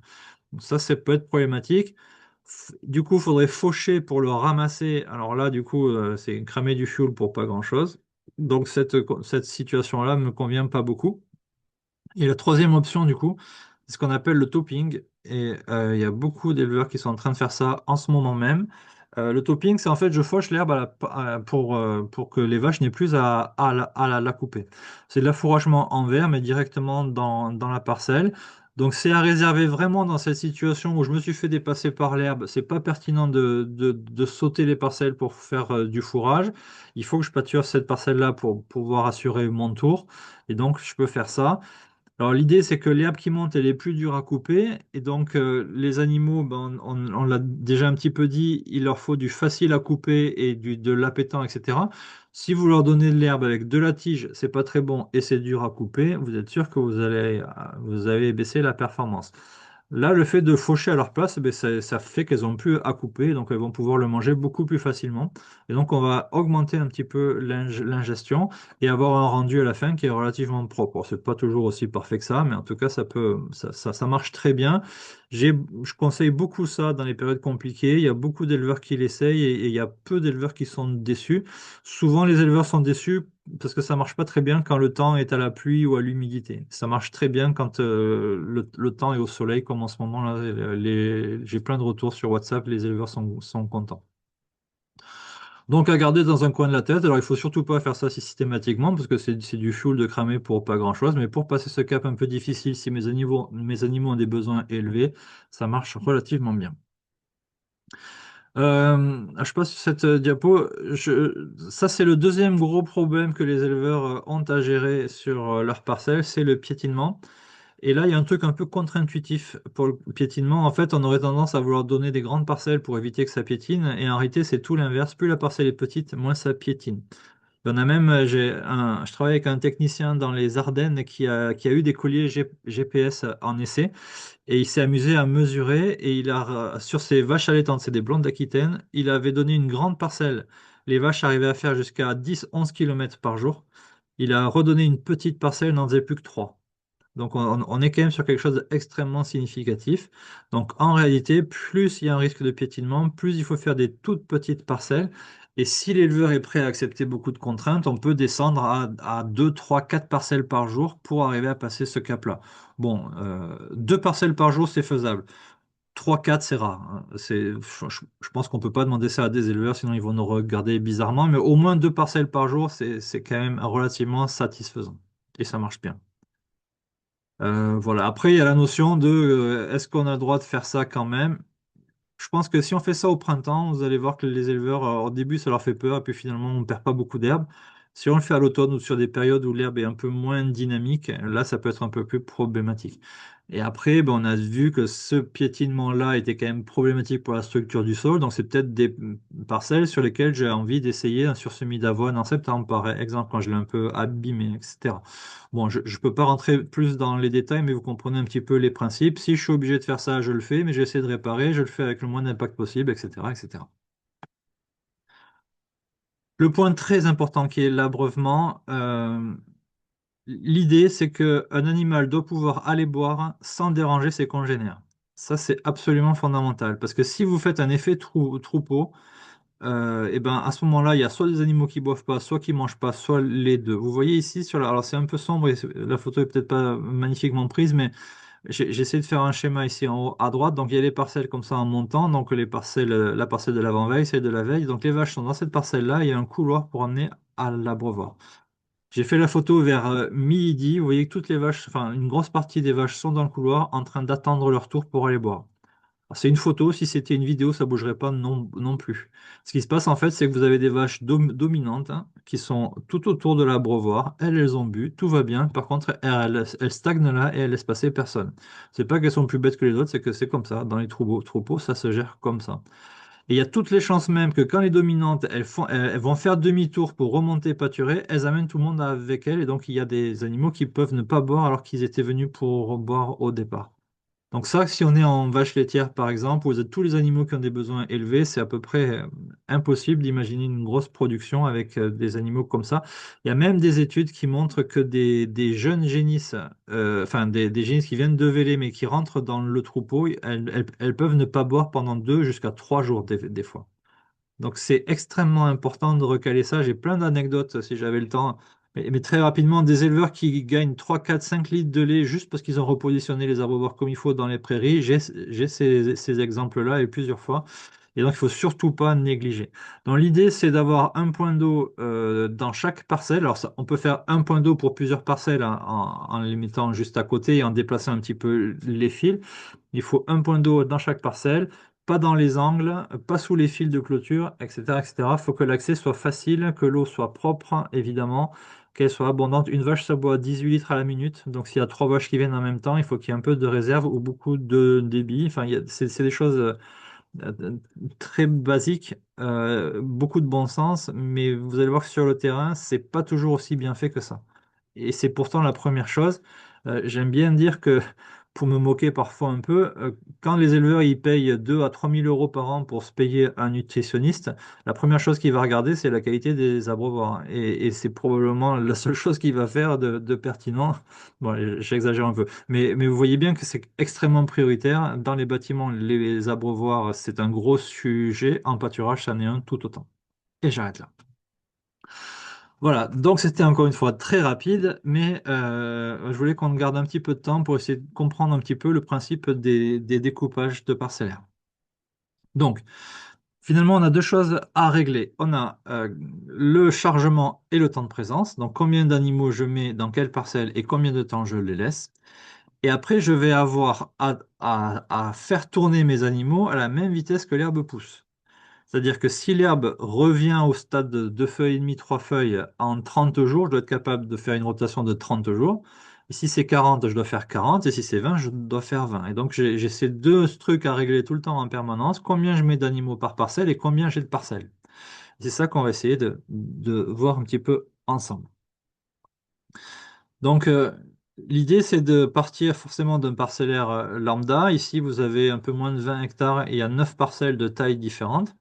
Donc ça peut être problématique. Du coup, il faudrait faucher pour le ramasser. Alors là, du coup, c'est cramer du fuel pour pas grand-chose. Donc cette situation-là me convient pas beaucoup. Et la troisième option, du coup, c'est ce qu'on appelle le topping. Et il y a beaucoup d'éleveurs qui sont en train de faire ça en ce moment même. Le topping, c'est en fait, je fauche l'herbe pour que les vaches n'aient plus à la couper. C'est de l'affouragement en verre, mais directement dans la parcelle. Donc, c'est à réserver vraiment dans cette situation où je me suis fait dépasser par l'herbe. C'est pas pertinent de sauter les parcelles pour faire du fourrage. Il faut que je pâture cette parcelle-là pour pouvoir assurer mon tour. Et donc, je peux faire ça. Alors l'idée, c'est que l'herbe qui monte, elle est plus dure à couper. Et donc les animaux, ben, on l'a déjà un petit peu dit, il leur faut du facile à couper et de l'appétant, etc. Si vous leur donnez de l'herbe avec de la tige, c'est pas très bon et c'est dur à couper, vous êtes sûr que vous allez baisser la performance. Là, le fait de faucher à leur place, ben, ça fait qu'elles ont plus à couper, donc elles vont pouvoir le manger beaucoup plus facilement. Et donc on va augmenter un petit peu l'ingestion et avoir un rendu à la fin qui est relativement propre. Bon, c'est pas toujours aussi parfait que ça, mais en tout cas, ça marche très bien. Je conseille beaucoup ça dans les périodes compliquées. Il y a beaucoup d'éleveurs qui l'essayent et il y a peu d'éleveurs qui sont déçus. Souvent, les éleveurs sont déçus parce que ça marche pas très bien quand le temps est à la pluie ou à l'humidité. Ça marche très bien quand le temps est au soleil, comme en ce moment-là. J'ai plein de retours sur WhatsApp, les éleveurs sont contents. Donc à garder dans un coin de la tête. Alors il faut surtout pas faire ça systématiquement parce que c'est du fuel de cramer pour pas grand-chose. Mais pour passer ce cap un peu difficile, si mes animaux ont des besoins élevés, ça marche relativement bien. Je passe sur cette diapo. Ça, c'est le deuxième gros problème que les éleveurs ont à gérer sur leur parcelle, c'est le piétinement. Et là, il y a un truc un peu contre-intuitif pour le piétinement. En fait, on aurait tendance à vouloir donner des grandes parcelles pour éviter que ça piétine. Et en réalité, c'est tout l'inverse. Plus la parcelle est petite, moins ça piétine. Il y en a même, je travaille avec un technicien dans les Ardennes qui a eu des colliers GPS en essai. Et il s'est amusé à mesurer. Et sur ses vaches allaitantes, c'est des blondes d'Aquitaine, il avait donné une grande parcelle. Les vaches arrivaient à faire jusqu'à 10-11 km par jour. Il a redonné une petite parcelle, n'en faisait plus que 3. Donc on est quand même sur quelque chose d'extrêmement significatif. Donc en réalité, plus il y a un risque de piétinement, plus il faut faire des toutes petites parcelles. Et si l'éleveur est prêt à accepter beaucoup de contraintes, on peut descendre à 2, 3, 4 parcelles par jour pour arriver à passer ce cap-là. Bon, 2 parcelles par jour, c'est faisable. 3, 4, c'est rare, hein. Je pense qu'on ne peut pas demander ça à des éleveurs, sinon ils vont nous regarder bizarrement. Mais au moins 2 parcelles par jour, c'est quand même relativement satisfaisant. Et ça marche bien. Voilà. Après, il y a la notion de est-ce qu'on a le droit de faire ça quand même? Je pense que si on fait ça au printemps, vous allez voir que les éleveurs, au début, ça leur fait peur, et puis finalement, on ne perd pas beaucoup d'herbe. Si on le fait à l'automne ou sur des périodes où l'herbe est un peu moins dynamique, là, ça peut être un peu plus problématique. Et après, ben, on a vu que ce piétinement-là était quand même problématique pour la structure du sol, donc c'est peut-être des parcelles sur lesquelles j'ai envie d'essayer un sursemis d'avoine en septembre, par exemple, quand je l'ai un peu abîmé, etc. Bon, je ne peux pas rentrer plus dans les détails, mais vous comprenez un petit peu les principes. Si je suis obligé de faire ça, je le fais, mais j'essaie de réparer, je le fais avec le moins d'impact possible, etc., etc. Le point très important qui est l'abreuvement, l'idée c'est que un animal doit pouvoir aller boire sans déranger ses congénères. Ça, c'est absolument fondamental, parce que si vous faites un effet troupeau, et ben à ce moment-là, il y a soit des animaux qui boivent pas, soit qui mangent pas, soit les deux. Vous voyez ici alors c'est un peu sombre et la photo est peut-être pas magnifiquement prise, mais j'essaie de faire un schéma ici en haut à droite. Donc il y a les parcelles comme ça en montant, donc les parcelles, la parcelle de l'avant-veille, celle de la veille. Donc les vaches sont dans cette parcelle-là, il y a un couloir pour amener à l'abreuvoir. J'ai fait la photo vers midi. Vous voyez que toutes les vaches, enfin une grosse partie des vaches sont dans le couloir en train d'attendre leur tour pour aller boire. Alors, c'est une photo, si c'était une vidéo, ça bougerait pas non plus. Ce qui se passe en fait, c'est que vous avez des vaches dominantes, hein, qui sont tout autour de l'abreuvoir. Elles ont bu, tout va bien. Par contre, elles stagnent là et elles laissent passer personne. C'est pas qu'elles sont plus bêtes que les autres, c'est que c'est comme ça. Dans les troupeaux, ça se gère comme ça. Et il y a toutes les chances même que quand les dominantes, elles vont faire demi-tour pour remonter pâturer, elles amènent tout le monde avec elles. Et donc, il y a des animaux qui peuvent ne pas boire alors qu'ils étaient venus pour boire au départ. Donc ça, si on est en vache laitière, par exemple, où vous avez tous les animaux qui ont des besoins élevés, c'est à peu près impossible d'imaginer une grosse production avec des animaux comme ça. Il y a même des études qui montrent que des jeunes génisses, enfin des génisses qui viennent de véler, mais qui rentrent dans le troupeau, elles peuvent ne pas boire pendant 2 jusqu'à 3 jours des fois. Donc c'est extrêmement important de recaler ça. J'ai plein d'anecdotes si j'avais le temps. Mais très rapidement, des éleveurs qui gagnent 3, 4, 5 litres de lait juste parce qu'ils ont repositionné les abreuvoirs comme il faut dans les prairies. J'ai ces exemples-là et plusieurs fois. Et donc, il faut surtout pas négliger. Donc, l'idée, c'est d'avoir un point d'eau dans chaque parcelle. Alors, on peut faire un point d'eau pour plusieurs parcelles en les mettant juste à côté et en déplaçant un petit peu les fils. Il faut un point d'eau dans chaque parcelle, pas dans les angles, pas sous les fils de clôture, etc., etc. Il faut que l'accès soit facile, que l'eau soit propre, évidemment, qu'elle soit abondante. Une vache, ça boit 18 litres à la minute. Donc, s'il y a trois vaches qui viennent en même temps, il faut qu'il y ait un peu de réserve ou beaucoup de débit. Enfin, c'est des choses très basiques, beaucoup de bon sens, mais vous allez voir que sur le terrain, c'est pas toujours aussi bien fait que ça. Et c'est pourtant la première chose. J'aime bien dire que, pour me moquer parfois un peu, quand les éleveurs ils payent 2 à 3 000 euros par an pour se payer un nutritionniste, la première chose qu'il va regarder, c'est la qualité des abreuvoirs. Et c'est probablement la seule chose qu'il va faire de pertinent. Bon, j'exagère un peu. Mais vous voyez bien que c'est extrêmement prioritaire. Dans les bâtiments, les abreuvoirs, c'est un gros sujet. En pâturage, c'en est un tout autant. Et j'arrête là. Voilà, donc c'était encore une fois très rapide, mais je voulais qu'on garde un petit peu de temps pour essayer de comprendre un petit peu le principe des découpages de parcellaires. Donc, finalement, on a deux choses à régler. On a le chargement et le temps de présence, donc combien d'animaux je mets dans quelle parcelle et combien de temps je les laisse. Et après, je vais avoir à faire tourner mes animaux à la même vitesse que l'herbe pousse. C'est-à-dire que si l'herbe revient au stade de 2 feuilles et demie, 3 feuilles en 30 jours, je dois être capable de faire une rotation de 30 jours. Et si c'est 40, je dois faire 40. Et si c'est 20, je dois faire 20. Et donc, j'ai ces deux trucs à régler tout le temps en permanence. Combien je mets d'animaux par parcelle et combien j'ai de parcelles. C'est ça qu'on va essayer de voir un petit peu ensemble. Donc, l'idée, c'est de partir forcément d'un parcellaire lambda. Ici, vous avez un peu moins de 20 hectares et il y a 9 parcelles de tailles différentes.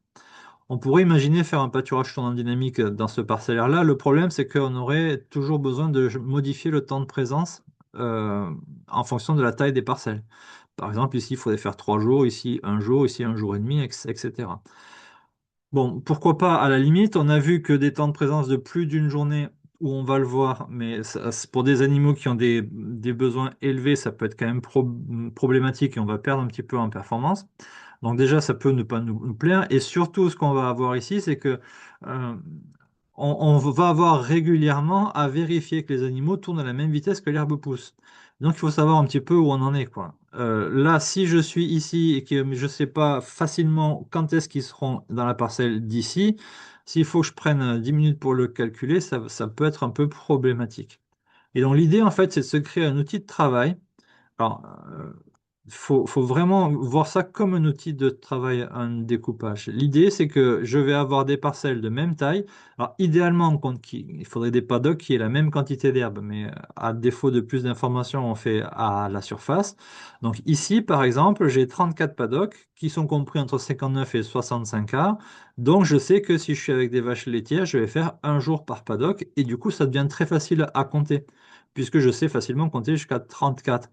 On pourrait imaginer faire un pâturage tournant dynamique dans ce parcellaire-là. Le problème, c'est qu'on aurait toujours besoin de modifier le temps de présence euh, en fonction de la taille des parcelles. Par exemple, ici, il faudrait faire 3 jours, ici un jour et demi, etc. Bon, pourquoi pas à la limite, on a vu que des temps de présence de plus d'une journée où on va le voir, mais pour des animaux qui ont des besoins élevés, ça peut être quand même problématique et on va perdre un petit peu en performance. Donc déjà, ça peut ne pas nous plaire. Et surtout, ce qu'on va avoir ici, c'est que euh, on va avoir régulièrement à vérifier que les animaux tournent à la même vitesse que l'herbe pousse. Donc il faut savoir un petit peu où on en est, quoi. Là, si je suis ici et que je ne sais pas facilement quand est-ce qu'ils seront dans la parcelle d'ici, s'il faut que je prenne 10 minutes pour le calculer, ça peut être un peu problématique. Et donc l'idée, en fait, c'est de se créer un outil de travail. Alors, faut vraiment voir ça comme un outil de travail, un découpage. L'idée, c'est que je vais avoir des parcelles de même taille. Alors, idéalement, il faudrait des paddocks qui aient la même quantité d'herbe, mais à défaut de plus d'informations, on fait à la surface. Donc, ici, par exemple, j'ai 34 paddocks qui sont compris entre 59 et 65 arts. Donc, je sais que si je suis avec des vaches laitières, je vais faire un jour par paddock et du coup, ça devient très facile à compter puisque je sais facilement compter jusqu'à 34.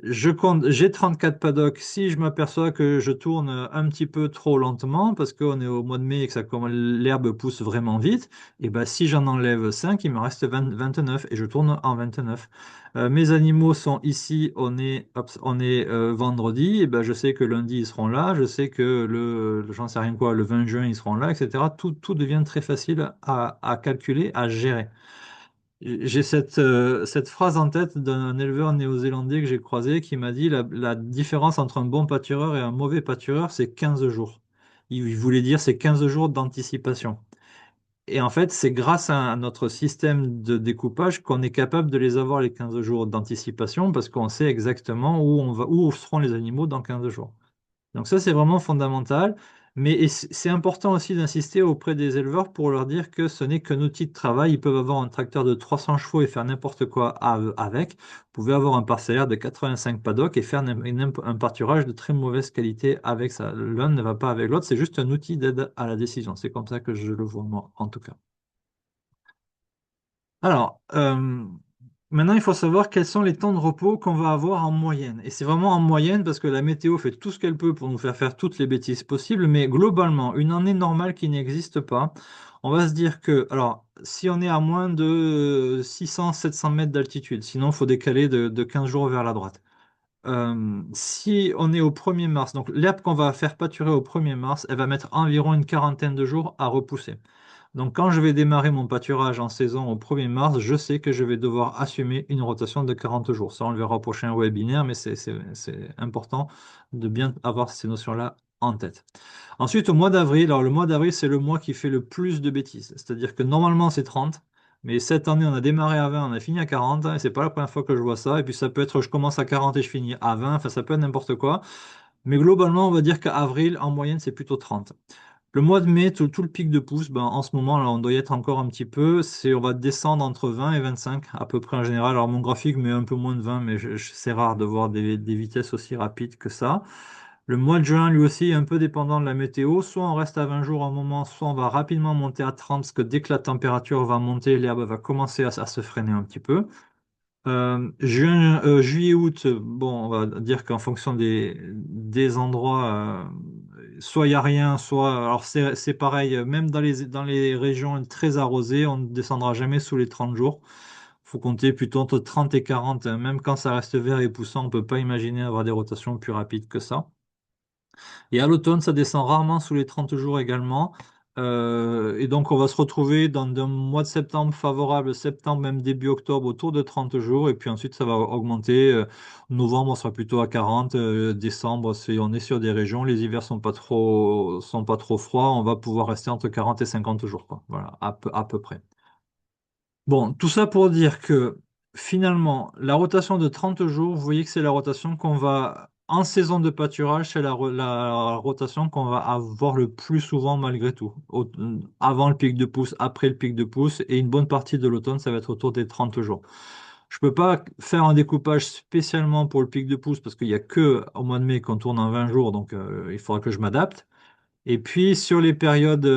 Je compte, j'ai 34 paddocks. Si je m'aperçois que je tourne un petit peu trop lentement, parce qu'on est au mois de mai et que l'herbe pousse vraiment vite, et ben si j'en enlève 5, il me reste 29 et je tourne en 29. Mes animaux sont ici, on est vendredi, et ben je sais que lundi ils seront là, je sais que j'en sais rien quoi, le 20 juin ils seront là, etc. Tout devient très facile à calculer, à gérer. J'ai cette phrase en tête d'un éleveur néo-zélandais que j'ai croisé qui m'a dit la différence entre un bon pâtureur et un mauvais pâtureur, c'est 15 jours. Il voulait dire c'est 15 jours d'anticipation. Et en fait, c'est grâce à notre système de découpage qu'on est capable de les avoir les 15 jours d'anticipation parce qu'on sait exactement où seront les animaux dans 15 jours. Donc ça, c'est vraiment fondamental. Mais c'est important aussi d'insister auprès des éleveurs pour leur dire que ce n'est qu'un outil de travail. Ils peuvent avoir un tracteur de 300 chevaux et faire n'importe quoi avec. Vous pouvez avoir un parcellaire de 85 paddocks et faire un pâturage de très mauvaise qualité avec ça. L'un ne va pas avec l'autre, c'est juste un outil d'aide à la décision. C'est comme ça que je le vois, moi, en tout cas. Alors, maintenant, il faut savoir quels sont les temps de repos qu'on va avoir en moyenne. Et c'est vraiment en moyenne parce que la météo fait tout ce qu'elle peut pour nous faire faire toutes les bêtises possibles. Mais globalement, une année normale qui n'existe pas, on va se dire que, alors, si on est à moins de 600-700 mètres d'altitude, sinon il faut décaler de 15 jours vers la droite. Si on est au 1er mars, donc l'herbe qu'on va faire pâturer au 1er mars, elle va mettre environ une quarantaine de jours à repousser. Donc quand je vais démarrer mon pâturage en saison au 1er mars, je sais que je vais devoir assumer une rotation de 40 jours. Ça, on le verra au prochain webinaire, mais c'est important de bien avoir ces notions-là en tête. Ensuite, au mois d'avril, alors le mois d'avril, c'est le mois qui fait le plus de bêtises. C'est-à-dire que normalement, c'est 30. Mais cette année, on a démarré à 20, on a fini à 40, et c'est pas la première fois que je vois ça. Et puis ça peut être, je commence à 40 et je finis à 20, enfin ça peut être n'importe quoi. Mais globalement, on va dire qu'avril, en moyenne, c'est plutôt 30. Le mois de mai, tout le pic de pouce, ben, en ce moment, là, on doit y être encore un petit peu. On va descendre entre 20 et 25 à peu près en général. Alors mon graphique met un peu moins de 20, mais c'est rare de voir des vitesses aussi rapides que ça. Le mois de juin, lui aussi, est un peu dépendant de la météo. Soit on reste à 20 jours à un moment, soit on va rapidement monter à 30, parce que dès que la température va monter, l'herbe va commencer à se freiner un petit peu. Juillet, août, bon, on va dire qu'en fonction des endroits, soit il n'y a rien, soit. Alors c'est pareil, même dans les régions très arrosées, on ne descendra jamais sous les 30 jours. Il faut compter plutôt entre 30 et 40, hein. Même quand ça reste vert et poussant, on ne peut pas imaginer avoir des rotations plus rapides que ça. Et à l'automne, ça descend rarement sous les 30 jours également. Et donc, on va se retrouver dans un mois de septembre favorable, septembre, même début octobre, autour de 30 jours. Et puis ensuite, ça va augmenter. Novembre, on sera plutôt à 40. Décembre, on est sur des régions. Les hivers sont pas trop froids. On va pouvoir rester entre 40 et 50 jours, quoi. Voilà, à peu près. Bon, tout ça pour dire que finalement, la rotation de 30 jours, vous voyez que c'est la rotation qu'on va, en saison de pâturage, c'est la rotation qu'on va avoir le plus souvent malgré tout. Avant le pic de pouce, après le pic de pouce, et une bonne partie de l'automne, ça va être autour des 30 jours. Je peux pas faire un découpage spécialement pour le pic de pouce parce qu'il n'y a que au mois de mai qu'on tourne en 20 jours, donc il faudra que je m'adapte. Et puis sur les périodes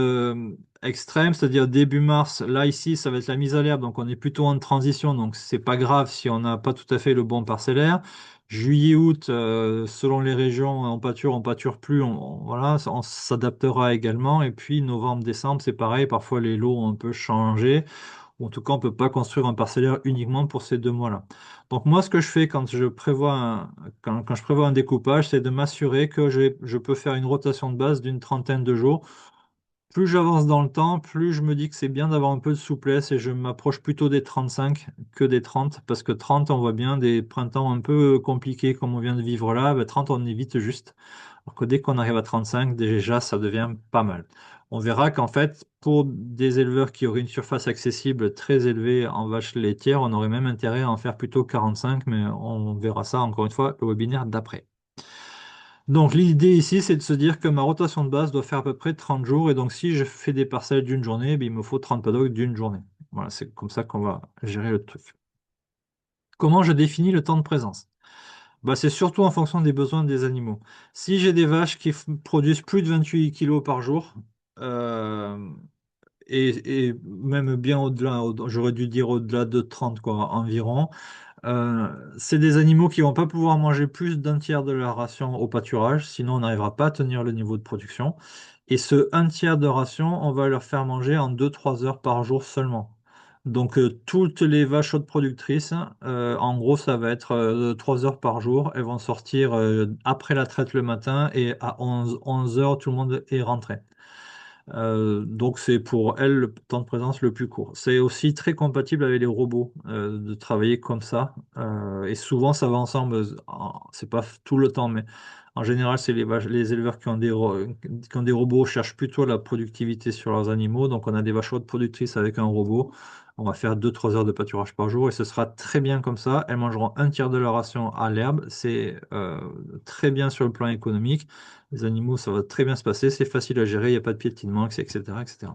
extrêmes, c'est-à-dire début mars, là ici, ça va être la mise à l'herbe, donc on est plutôt en transition, donc c'est pas grave si on n'a pas tout à fait le bon parcellaire. Juillet, août, selon les régions, on pâture plus, voilà, on s'adaptera également. Et puis novembre, décembre, c'est pareil, parfois les lots ont un peu changé. Ou en tout cas, on ne peut pas construire un parcellaire uniquement pour ces 2 mois-là. Donc moi, ce que je fais quand je prévois un découpage, c'est de m'assurer que je peux faire une rotation de base d'une trentaine de jours. Plus j'avance dans le temps, plus je me dis que c'est bien d'avoir un peu de souplesse et je m'approche plutôt des 35 que des 30, parce que 30, on voit bien des printemps un peu compliqués comme on vient de vivre là. 30, on est vite juste. Alors que dès qu'on arrive à 35, déjà, ça devient pas mal. On verra qu'en fait, pour des éleveurs qui auraient une surface accessible très élevée en vaches laitières, on aurait même intérêt à en faire plutôt 45, mais on verra ça encore une fois le webinaire d'après. Donc l'idée ici, c'est de se dire que ma rotation de base doit faire à peu près 30 jours, et donc si je fais des parcelles d'une journée, il me faut 30 paddocks d'une journée. Voilà, c'est comme ça qu'on va gérer le truc. Comment je définis le temps de présence? Bah, c'est surtout en fonction des besoins des animaux. Si j'ai des vaches qui produisent plus de 28 kilos par jour, euh, et même bien au-delà, j'aurais dû dire au-delà de 30 quoi, environ, c'est des animaux qui vont pas pouvoir manger plus d'un tiers de leur ration au pâturage, sinon on n'arrivera pas à tenir le niveau de production. Et ce un tiers de ration, on va leur faire manger en 2-3 heures par jour seulement. Donc toutes les vaches hautes productrices, en gros, ça va être 3 heures par jour. Elles vont sortir après la traite le matin et à 11 heures, tout le monde est rentré. Donc c'est pour elle le temps de présence le plus court. C'est aussi très compatible avec les robots de travailler comme ça. Et souvent ça va ensemble. C'est pas tout le temps, mais en général c'est les éleveurs qui ont des robots cherchent plutôt la productivité sur leurs animaux. Donc on a des vaches hautes productrices avec un robot. On va faire 2-3 heures de pâturage par jour et ce sera très bien comme ça. Elles mangeront un tiers de leur ration à l'herbe. C'est très bien sur le plan économique. Les animaux, ça va très bien se passer, c'est facile à gérer, il n'y a pas de piétinement, etc., etc.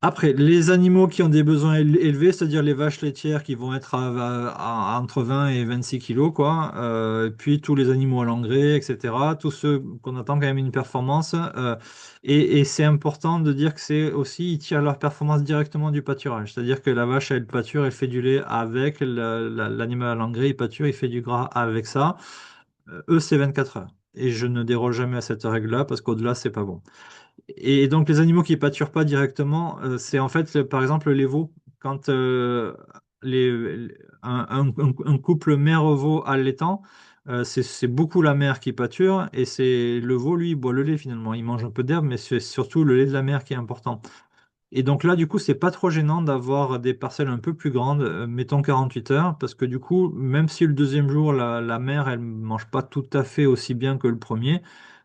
Après, les animaux qui ont des besoins élevés, c'est-à-dire les vaches laitières qui vont être entre 20 et 26 kilos, quoi, et puis tous les animaux à l'engrais, etc., tous ceux qu'on attend quand même une performance. Et c'est important de dire que c'est aussi, ils tirent leur performance directement du pâturage. C'est-à-dire que la vache, elle pâture, elle fait du lait avec l'animal à l'engrais, il pâture, il fait du gras avec ça. Eux, c'est 24 heures. Et je ne déroge jamais à cette règle-là parce qu'au-delà, c'est pas bon. Et donc, les animaux qui pâturent pas directement, c'est en fait, par exemple, les veaux. Quand un couple mère-veau allaitant, c'est beaucoup la mère qui pâture et c'est le veau, lui, il boit le lait finalement. Il mange un peu d'herbe, mais c'est surtout le lait de la mère qui est important. Et donc là, du coup, c'est pas trop gênant d'avoir des parcelles un peu plus grandes, mettons 48 heures, parce que du coup, même si le deuxième jour, la mère, elle mange pas tout à fait aussi bien que le premier,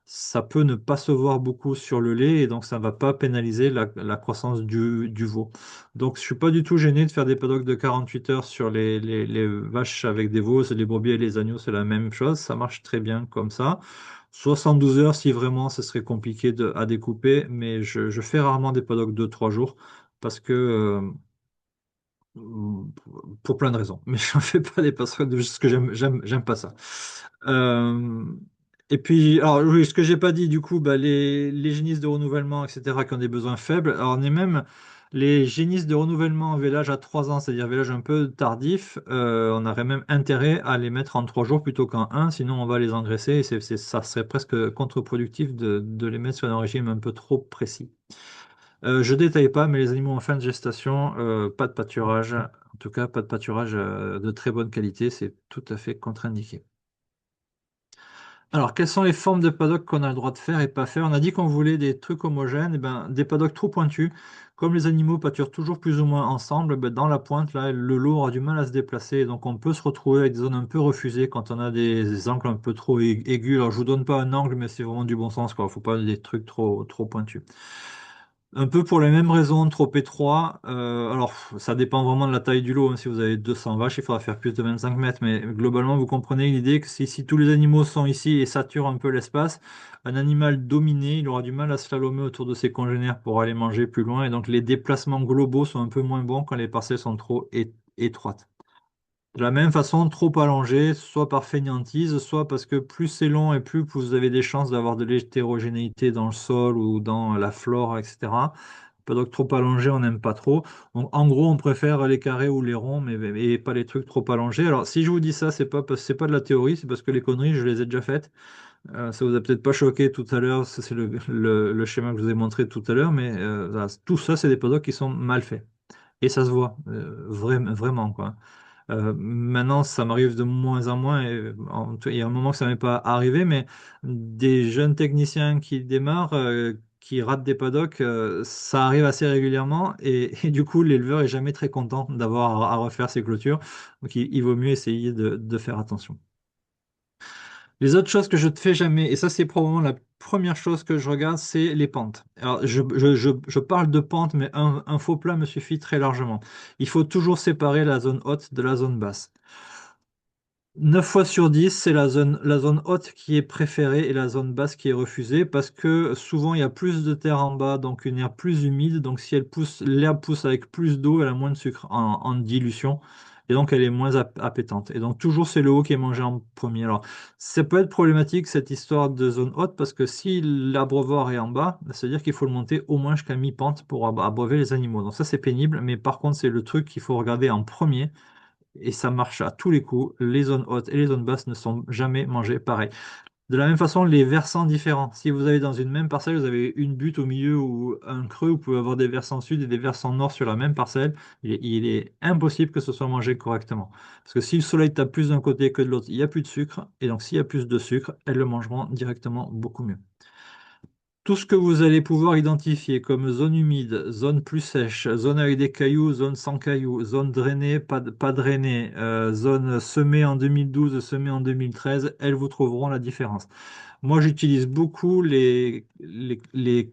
ça peut ne pas se voir beaucoup sur le lait, et donc ça va pas pénaliser la croissance du veau. Donc je suis pas du tout gêné de faire des paddocks de 48 heures sur les vaches avec des veaux, les brebis et les agneaux, c'est la même chose, ça marche très bien comme ça. 72 heures si vraiment ce serait compliqué à découper, mais je fais rarement des paddocks de 3 jours parce que pour plein de raisons. Mais je ne fais pas des paddocks de juste que j'aime pas ça. Euh, et puis, alors oui, ce que j'ai pas dit, du coup, bah, les génisses de renouvellement, etc., qui ont des besoins faibles, alors on est même les génisses de renouvellement en vélage à 3 ans, c'est-à-dire vélage un peu tardif, on aurait même intérêt à les mettre en 3 jours plutôt qu'en un, sinon on va les engraisser et ça serait presque contre-productif de les mettre sur un régime un peu trop précis. Je détaille pas, mais les animaux en fin de gestation, pas de pâturage, en tout cas pas de pâturage de très bonne qualité, c'est tout à fait contre-indiqué. Alors, quelles sont les formes de paddock qu'on a le droit de faire et pas faire? On a dit qu'on voulait des trucs homogènes, et ben, des paddocks trop pointus. Comme les animaux pâturent toujours plus ou moins ensemble, ben, dans la pointe, là, le lot aura du mal à se déplacer. Et donc, on peut se retrouver avec des zones un peu refusées quand on a des angles un peu trop aigus. Alors, je vous donne pas un angle, mais c'est vraiment du bon sens, quoi. Faut pas des trucs trop pointus. Un peu pour les mêmes raisons, trop étroit. Alors, ça dépend vraiment de la taille du lot, hein. Si vous avez 200 vaches, il faudra faire plus de 25 mètres. Mais globalement, vous comprenez l'idée que si tous les animaux sont ici et saturent un peu l'espace, un animal dominé, il aura du mal à slalomer autour de ses congénères pour aller manger plus loin. Et donc, les déplacements globaux sont un peu moins bons quand les parcelles sont trop étroites. De la même façon, trop allongé, soit par fainéantise, soit parce que plus c'est long et plus vous avez des chances d'avoir de l'hétérogénéité dans le sol ou dans la flore, etc. Donc trop allongé, on n'aime pas trop. En gros, on préfère les carrés ou les ronds, mais pas les trucs trop allongés. Alors, si je vous dis ça, c'est pas de la théorie, c'est parce que les conneries, je les ai déjà faites. Ça vous a peut-être pas choqué tout à l'heure, ça, c'est le schéma que je vous ai montré tout à l'heure, mais voilà, tout ça, c'est des paddocks qui sont mal faits. Et ça se voit, vraiment, quoi. Maintenant, ça m'arrive de moins en moins. Et, il y a un moment que ça m'est pas arrivé, mais des jeunes techniciens qui démarrent, qui ratent des paddocks, ça arrive assez régulièrement. Et du coup, l'éleveur est jamais très content d'avoir à refaire ses clôtures. Donc, il vaut mieux essayer de faire attention. Les autres choses que je ne fais jamais, et ça c'est probablement la première chose que je regarde, c'est les pentes. Alors je parle de pente, mais un faux plat me suffit très largement. Il faut toujours séparer la zone haute de la zone basse. 9 fois sur 10, c'est la zone haute qui est préférée et la zone basse qui est refusée parce que souvent il y a plus de terre en bas, donc une herbe plus humide. Donc si elle pousse, l'herbe pousse avec plus d'eau, elle a moins de sucre en dilution et donc elle est moins appétante. Et donc toujours c'est le haut qui est mangé en premier. Alors ça peut être problématique cette histoire de zone haute parce que si l'abreuvoir est en bas, c'est-à-dire qu'il faut le monter au moins jusqu'à mi-pente pour abreuver les animaux. Donc ça c'est pénible, mais par contre c'est le truc qu'il faut regarder en premier et ça marche à tous les coups. Les zones hautes et les zones basses ne sont jamais mangées pareil. De la même façon, les versants différents. Si vous avez dans une même parcelle, vous avez une butte au milieu ou un creux, vous pouvez avoir des versants sud et des versants nord sur la même parcelle. Il est impossible que ce soit mangé correctement. Parce que si le soleil tape plus d'un côté que de l'autre, il n'y a plus de sucre. Et donc, s'il y a plus de sucre, elles le mangeront directement beaucoup mieux. Tout ce que vous allez pouvoir identifier comme zone humide, zone plus sèche, zone avec des cailloux, zone sans cailloux, zone drainée, pas drainée, zone semée en 2012, semée en 2013, elles vous trouveront la différence. Moi, j'utilise beaucoup les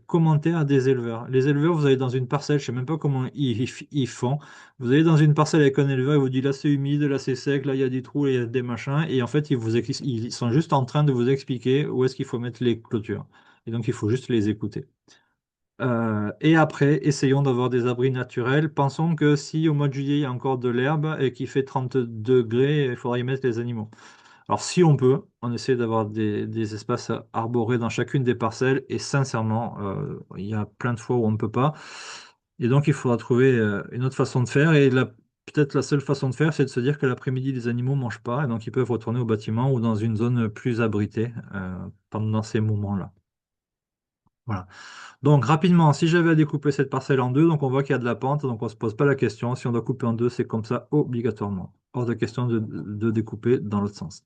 commentaires des éleveurs. Les éleveurs, vous allez dans une parcelle, je sais même pas comment ils font. Vous allez dans une parcelle avec un éleveur, il vous dit là c'est humide, là c'est sec, là il y a des trous, là il y a des machins. Et en fait, ils sont juste en train de vous expliquer où est-ce qu'il faut mettre les clôtures. Et donc, il faut juste les écouter. Et après, essayons d'avoir des abris naturels. Pensons que si au mois de juillet, il y a encore de l'herbe et qu'il fait 30 degrés, il faudra y mettre les animaux. Alors, si on peut, on essaie d'avoir des espaces arborés dans chacune des parcelles. Et sincèrement, il y a plein de fois où on ne peut pas. Et donc, il faudra trouver une autre façon de faire. Et peut-être la seule façon de faire, c'est de se dire que l'après-midi, les animaux ne mangent pas. Et donc, ils peuvent retourner au bâtiment ou dans une zone plus abritée pendant ces moments-là. Voilà. Donc rapidement, si j'avais à découper cette parcelle en deux, donc on voit qu'il y a de la pente, donc on ne se pose pas la question. Si on doit couper en deux, c'est comme ça obligatoirement. Hors de question de découper dans l'autre sens.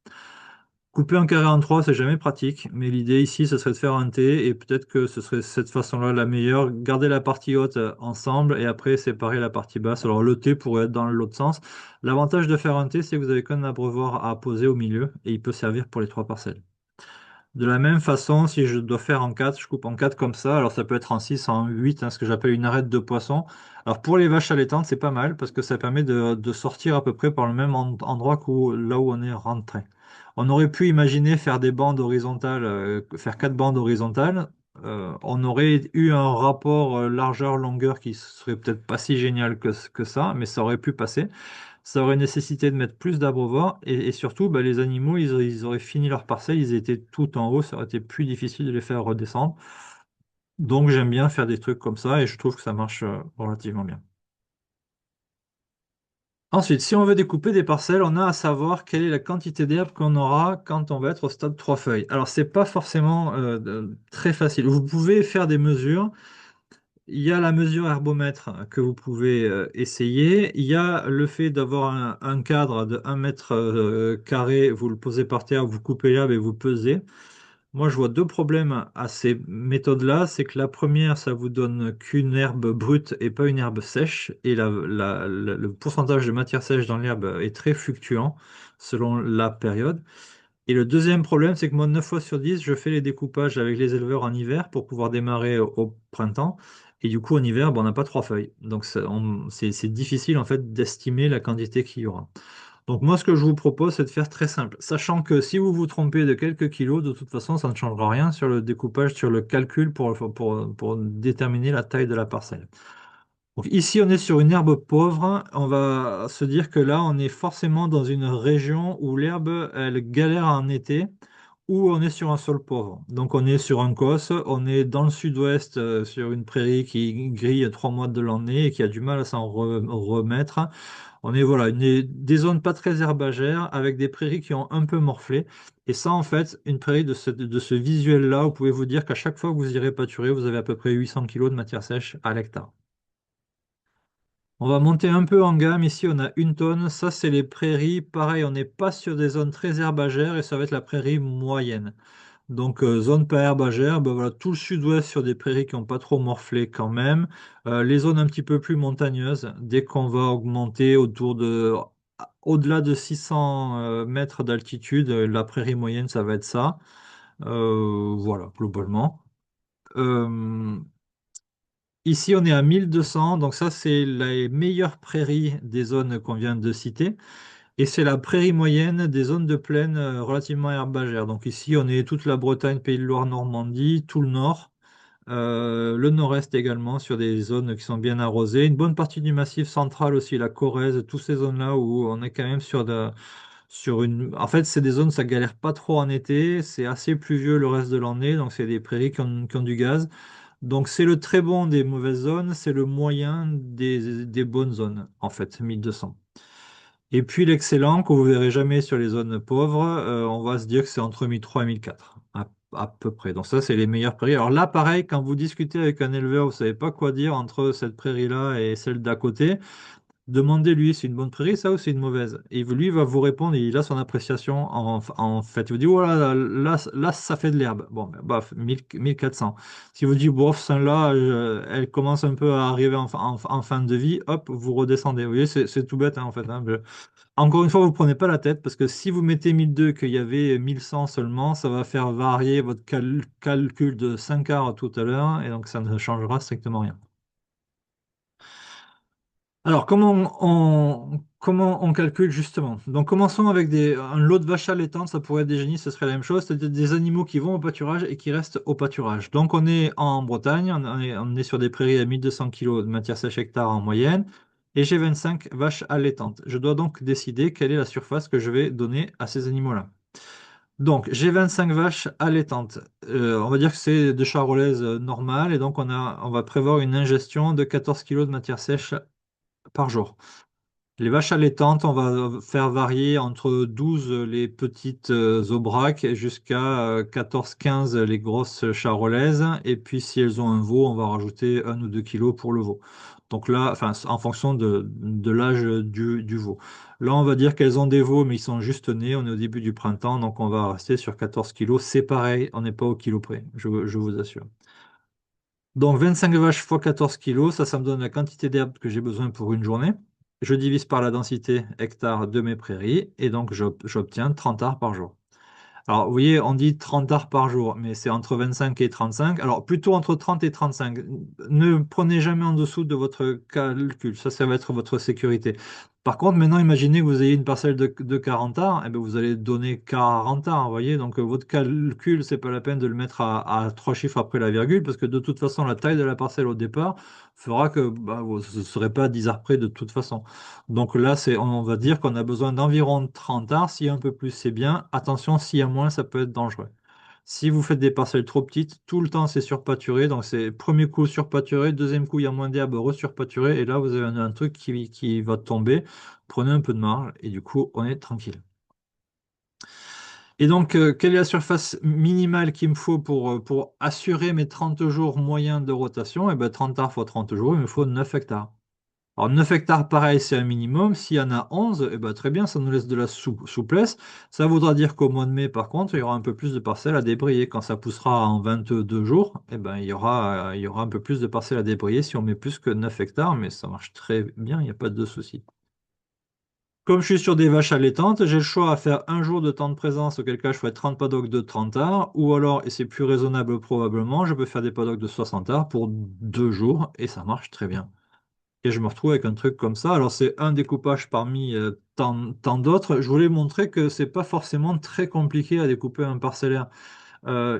Couper un carré en trois, c'est jamais pratique, mais l'idée ici, ce serait de faire un T, et peut-être que ce serait cette façon-là la meilleure. Garder la partie haute ensemble et après séparer la partie basse. Alors le T pourrait être dans l'autre sens. L'avantage de faire un T, c'est que vous avez qu'un abreuvoir à poser au milieu et il peut servir pour les trois parcelles. De la même façon, si je dois faire en 4, je coupe en 4 comme ça. Alors ça peut être en 6, en 8, hein, ce que j'appelle une arête de poisson. Alors pour les vaches allaitantes, c'est pas mal parce que ça permet de sortir à peu près par le même endroit là où on est rentré. On aurait pu imaginer faire des bandes horizontales, faire 4 bandes horizontales. On aurait eu un rapport largeur-longueur qui serait peut-être pas si génial que ça, mais ça aurait pu passer. Ça aurait nécessité de mettre plus d'abreuvoirs et surtout, bah, les animaux, ils auraient fini leur parcelle, ils étaient tout en haut, ça aurait été plus difficile de les faire redescendre. Donc j'aime bien faire des trucs comme ça et je trouve que ça marche relativement bien. Ensuite, si on veut découper des parcelles, on a à savoir quelle est la quantité d'herbe qu'on aura quand on va être au stade 3 feuilles. Alors, c'est pas forcément très facile. Vous pouvez faire des mesures. Il y a la mesure herbomètre que vous pouvez essayer. Il y a le fait d'avoir un cadre de 1 mètre carré, vous le posez par terre, vous coupez l'herbe et vous pesez. Moi, je vois deux problèmes à ces méthodes-là. C'est que la première, ça vous donne qu'une herbe brute et pas une herbe sèche. Et le pourcentage de matière sèche dans l'herbe est très fluctuant selon la période. Et le deuxième problème, c'est que moi, 9 fois sur 10, je fais les découpages avec les éleveurs en hiver pour pouvoir démarrer au printemps. Et du coup, en hiver, ben, on n'a pas 3 feuilles. Donc, c'est difficile en fait d'estimer la quantité qu'il y aura. Donc, moi, ce que je vous propose, c'est de faire très simple. Sachant que si vous vous trompez de quelques kilos, de toute façon, ça ne changera rien sur le découpage, sur le calcul pour déterminer la taille de la parcelle. Donc ici, on est sur une herbe pauvre. On va se dire que là, on est forcément dans une région où l'herbe, elle galère en été, ou on est sur un sol pauvre. Donc on est sur un COS, on est dans le sud-ouest, sur une prairie qui grille 3 mois de l'année et qui a du mal à s'en remettre. On est voilà, des zones pas très herbagères avec des prairies qui ont un peu morflé. Et ça, en fait, une prairie de ce visuel-là, vous pouvez vous dire qu'à chaque fois que vous irez pâturer, vous avez à peu près 800 kilos de matière sèche à l'hectare. On va monter un peu en gamme. Ici, on a 1 tonne. Ça, c'est les prairies. Pareil, on n'est pas sur des zones très herbagères et ça va être la prairie moyenne. Donc, zone pas herbagère, ben voilà, tout le sud-ouest sur des prairies qui n'ont pas trop morflé quand même. Les zones un petit peu plus montagneuses, dès qu'on va augmenter au-delà de 600 mètres d'altitude, la prairie moyenne, ça va être ça. Voilà, globalement. Euh, Ici, on est à 1200, donc ça, c'est les meilleures prairies des zones qu'on vient de citer. Et c'est la prairie moyenne des zones de plaine relativement herbagères. Donc ici, on est toute la Bretagne, Pays de Loire, Normandie, tout le nord, le nord-est également, sur des zones qui sont bien arrosées. Une bonne partie du massif central aussi, la Corrèze, toutes ces zones-là où on est quand même sur une... En fait, c'est des zones, ça galère pas trop en été, c'est assez pluvieux le reste de l'année, donc c'est des prairies qui ont du gaz. Donc c'est le très bon des mauvaises zones, c'est le moyen des bonnes zones, en fait, 1200. Et puis l'excellent, que vous verrez jamais sur les zones pauvres, on va se dire que c'est entre 1003 et 1004, à peu près. Donc ça, c'est les meilleures prairies. Alors là, pareil, quand vous discutez avec un éleveur, vous savez pas quoi dire entre cette prairie-là et celle d'à côté. Demandez-lui, c'est une bonne prairie, ça, ou c'est une mauvaise? Et lui va vous répondre, et il a son appréciation en fait. Il vous dit, voilà, là, ça fait de l'herbe. Bon, ben, baf, 1400. Si vous dites, bof, celle-là, elle commence un peu à arriver en fin de vie, hop, vous redescendez. Vous voyez, c'est tout bête, hein, en fait, hein. Encore une fois, vous ne prenez pas la tête, parce que si vous mettez 1002, qu'il y avait 1100 seulement, ça va faire varier votre calcul de 5 quarts tout à l'heure, et donc ça ne changera strictement rien. Alors, comment on calcule justement? Donc, commençons avec un lot de vaches allaitantes, ça pourrait être des génies, ce serait la même chose, c'est-à-dire des animaux qui vont au pâturage et qui restent au pâturage. Donc, on est en Bretagne, on est sur des prairies à 1200 kg de matière sèche hectare en moyenne, et j'ai 25 vaches allaitantes. Je dois donc décider quelle est la surface que je vais donner à ces animaux-là. Donc, j'ai 25 vaches allaitantes. On va dire que c'est de charolaises normales, et donc on va prévoir une ingestion de 14 kg de matière sèche par jour. Les vaches allaitantes, on va faire varier entre 12 les petites aubrac jusqu'à 14-15 les grosses charolaises. Et puis si elles ont un veau, on va rajouter 1 ou 2 kilos pour le veau. Donc là, enfin, en fonction de l'âge du veau. Là, on va dire qu'elles ont des veaux, mais ils sont juste nés. On est au début du printemps, donc on va rester sur 14 kilos. C'est pareil, on n'est pas au kilo près, je vous assure. Donc 25 vaches fois 14 kilos, ça me donne la quantité d'herbe que j'ai besoin pour une journée. Je divise par la densité hectare de mes prairies et donc j'obtiens 30 arts par jour. Alors, vous voyez, on dit 30 arts par jour, mais c'est entre 25 et 35. Alors, plutôt entre 30 et 35. Ne prenez jamais en dessous de votre calcul. Ça va être votre sécurité. Par contre, maintenant, imaginez que vous ayez une parcelle de 40 arts, et bien, vous allez donner 40 arts, vous voyez. Donc, votre calcul, c'est pas la peine de le mettre à trois chiffres après la virgule, parce que de toute façon, la taille de la parcelle au départ fera que bah, vous ne serez pas à 10 arts près de toute façon. Donc là, on va dire qu'on a besoin d'environ 30 arts. S'il y a un peu plus, c'est bien. Attention, s'il y a moins, ça peut être dangereux. Si vous faites des parcelles trop petites, tout le temps c'est surpâturé. Donc c'est premier coup surpâturé, deuxième coup il y a moins d'herbe, resurpâturé. Et là, vous avez un truc qui va tomber. Prenez un peu de marge et du coup, on est tranquille. Et donc, quelle est la surface minimale qu'il me faut pour assurer mes 30 jours moyens de rotation? Eh bien, 30 arts fois 30 jours, il me faut 9 hectares. Alors 9 hectares, pareil, c'est un minimum. S'il y en a 11, eh ben, très bien, ça nous laisse de la souplesse. Ça voudra dire qu'au mois de mai, par contre, il y aura un peu plus de parcelles à débrayer. Quand ça poussera en 22 jours, eh ben, il y aura un peu plus de parcelles à débrayer si on met plus que 9 hectares, mais ça marche très bien, il n'y a pas de souci. Comme je suis sur des vaches allaitantes, j'ai le choix à faire un jour de temps de présence, auquel cas je ferai 30 paddocks de 30 arts, ou alors, et c'est plus raisonnable probablement, je peux faire des paddocks de 60 arts pour 2 jours, et ça marche très bien. Et je me retrouve avec un truc comme ça. Alors, c'est un découpage parmi tant d'autres. Je voulais montrer que c'est pas forcément très compliqué à découper un parcellaire.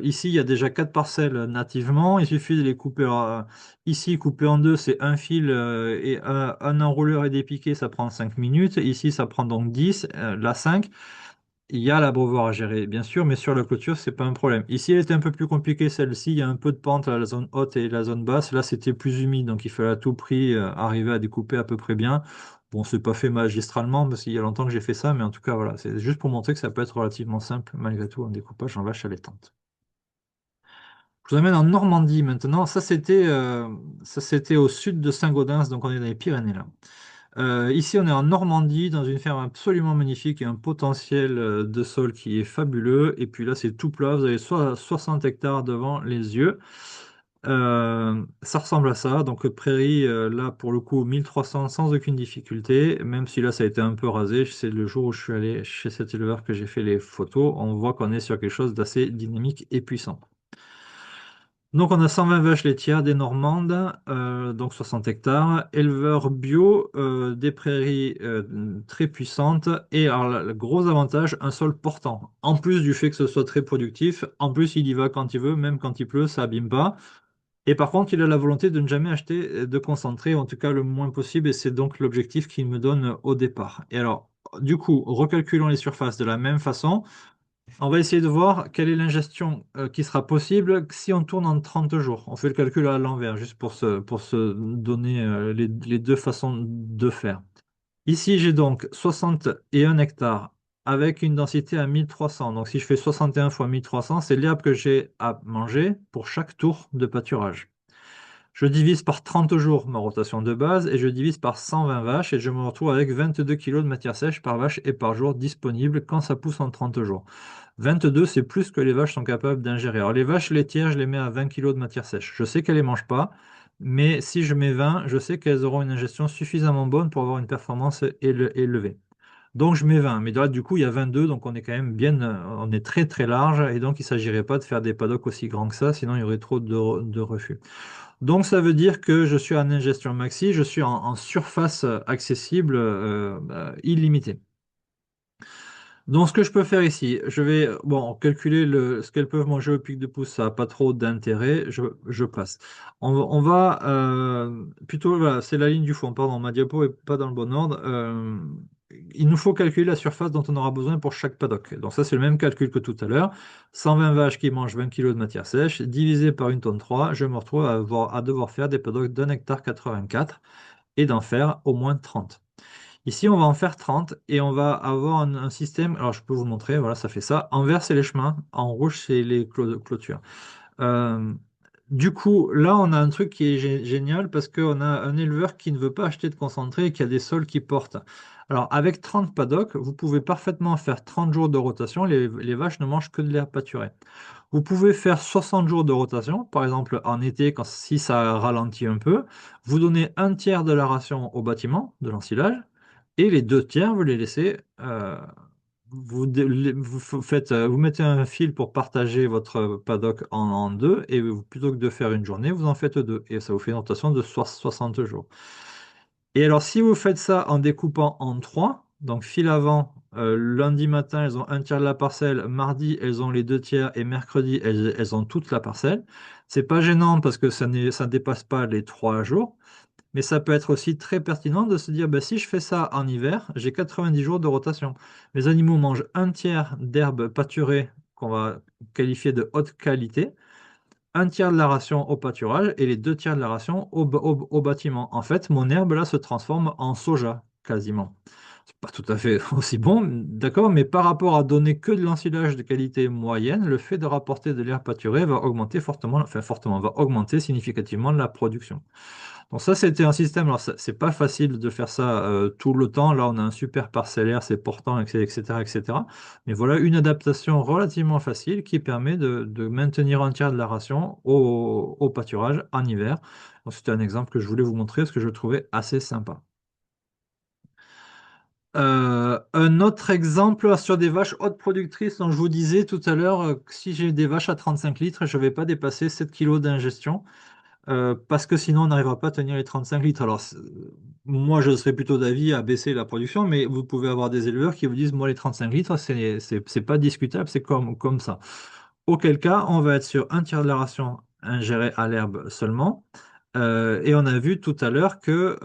Ici, il y a déjà 4 parcelles nativement. Il suffit de les couper. Alors, ici, couper en deux, c'est un fil et un enrouleur et des piquets, ça prend 5 minutes. Ici, ça prend donc 10, là 5. Il y a l'abreuvoir à gérer, bien sûr, mais sur la clôture, c'est pas un problème. Ici, elle était un peu plus compliquée, celle-ci. Il y a un peu de pente à la zone haute et la zone basse. Là, c'était plus humide, donc il fallait à tout prix arriver à découper à peu près bien. Bon, c'est pas fait magistralement parce qu'il y a longtemps que j'ai fait ça, mais en tout cas, voilà, c'est juste pour montrer que ça peut être relativement simple, malgré tout, un découpage en vache allaitante. Je vous amène en Normandie maintenant. Ça, c'était au sud de Saint-Gaudens, donc on est dans les Pyrénées là. Ici, on est en Normandie, dans une ferme absolument magnifique et un potentiel de sol qui est fabuleux. Et puis là, c'est tout plat. Vous avez soit 60 hectares devant les yeux. Ça ressemble à ça. Donc, prairie, là, pour le coup, 1300 sans aucune difficulté. Même si là, ça a été un peu rasé. C'est le jour où je suis allé chez cet éleveur que j'ai fait les photos. On voit qu'on est sur quelque chose d'assez dynamique et puissant. Donc, on a 120 vaches laitières, des Normandes, donc 60 hectares, éleveurs bio, des prairies très puissantes, et alors, le gros avantage, un sol portant. En plus du fait que ce soit très productif, en plus il y va quand il veut, même quand il pleut, ça abîme pas. Et par contre, il a la volonté de ne jamais acheter de concentré, en tout cas le moins possible, et c'est donc l'objectif qu'il me donne au départ. Et alors, du coup, recalculons les surfaces de la même façon. On va essayer de voir quelle est l'ingestion qui sera possible si on tourne en 30 jours. On fait le calcul à l'envers, juste pour se donner les deux façons de faire. Ici, j'ai donc 61 hectares avec une densité à 1300. Donc, si je fais 61 fois 1300, c'est l'herbe que j'ai à manger pour chaque tour de pâturage. Je divise par 30 jours ma rotation de base et je divise par 120 vaches et je me retrouve avec 22 kilos de matière sèche par vache et par jour disponible quand ça pousse en 30 jours. 22, c'est plus que les vaches sont capables d'ingérer. Alors les vaches laitières, je les mets à 20 kilos de matière sèche. Je sais qu'elles ne les mangent pas, mais si je mets 20, je sais qu'elles auront une ingestion suffisamment bonne pour avoir une performance élevée. Donc je mets 20, mais là du coup il y a 22, donc on est quand même bien, on est très très large, et donc il ne s'agirait pas de faire des paddocks aussi grands que ça, sinon il y aurait trop de refus. Donc ça veut dire que je suis en ingestion maxi, je suis en surface accessible illimitée. Donc, ce que je peux faire ici, je vais bon, calculer ce qu'elles peuvent manger au pic de pouce, ça n'a pas trop d'intérêt, je passe. On va plutôt, voilà, c'est la ligne du fond, pardon, ma diapo n'est pas dans le bon ordre. Il nous faut calculer la surface dont on aura besoin pour chaque paddock. Donc, ça, c'est le même calcul que tout à l'heure. 120 vaches qui mangent 20 kg de matière sèche, divisé par 1,3 tonne, je me retrouve à devoir faire des paddocks d'1,84 hectare et d'en faire au moins 30. Ici, on va en faire 30 et on va avoir un système. Alors, je peux vous montrer, voilà, ça fait ça. En vert, c'est les chemins, en rouge, c'est les clôtures. Euh, du coup, là, on a un truc qui est génial parce qu'on a un éleveur qui ne veut pas acheter de concentré et qui a des sols qui portent. Alors, avec 30 paddocks, vous pouvez parfaitement faire 30 jours de rotation. Les vaches ne mangent que de l'herbe pâturée. Vous pouvez faire 60 jours de rotation, par exemple en été, si ça ralentit un peu. Vous donnez un tiers de la ration au bâtiment, de l'ensilage, et les deux tiers, vous les laissez. Vous mettez un fil pour partager votre paddock en deux, et plutôt que de faire une journée, vous en faites deux. Et ça vous fait une rotation de 60 jours. Et alors, si vous faites ça en découpant en trois, donc fil avant, lundi matin, elles ont un tiers de la parcelle, mardi, elles ont les deux tiers, et mercredi, elles ont toute la parcelle. C'est pas gênant parce que ça ne dépasse pas les 3 jours, mais ça peut être aussi très pertinent de se dire, bah, si je fais ça en hiver, j'ai 90 jours de rotation. Les animaux mangent un tiers d'herbe pâturée qu'on va qualifier de haute qualité, un tiers de la ration au pâturage et les deux tiers de la ration au bâtiment. En fait, mon herbe là se transforme en soja quasiment. C'est pas tout à fait aussi bon, d'accord, mais par rapport à donner que de l'ensilage de qualité moyenne, le fait de rapporter de l'herbe pâturée va augmenter fortement, enfin fortement, va augmenter significativement la production. Donc ça, c'était un système. Alors, c'est pas facile de faire ça tout le temps. Là, on a un super parcellaire, c'est portant, etc., etc. Mais voilà une adaptation relativement facile qui permet de maintenir un tiers de la ration au pâturage en hiver. Donc, c'était un exemple que je voulais vous montrer, ce que je trouvais assez sympa. Un autre exemple sur des vaches hautes productrices, dont je vous disais tout à l'heure, que si j'ai des vaches à 35 litres, je ne vais pas dépasser 7 kilos d'ingestion. Parce que sinon on n'arrivera pas à tenir les 35 litres. Alors, moi, je serais plutôt d'avis à baisser la production, mais vous pouvez avoir des éleveurs qui vous disent, moi, les 35 litres, c'est pas discutable, c'est comme ça. Auquel cas, on va être sur un tiers de la ration ingérée à l'herbe seulement. Et on a vu tout à l'heure que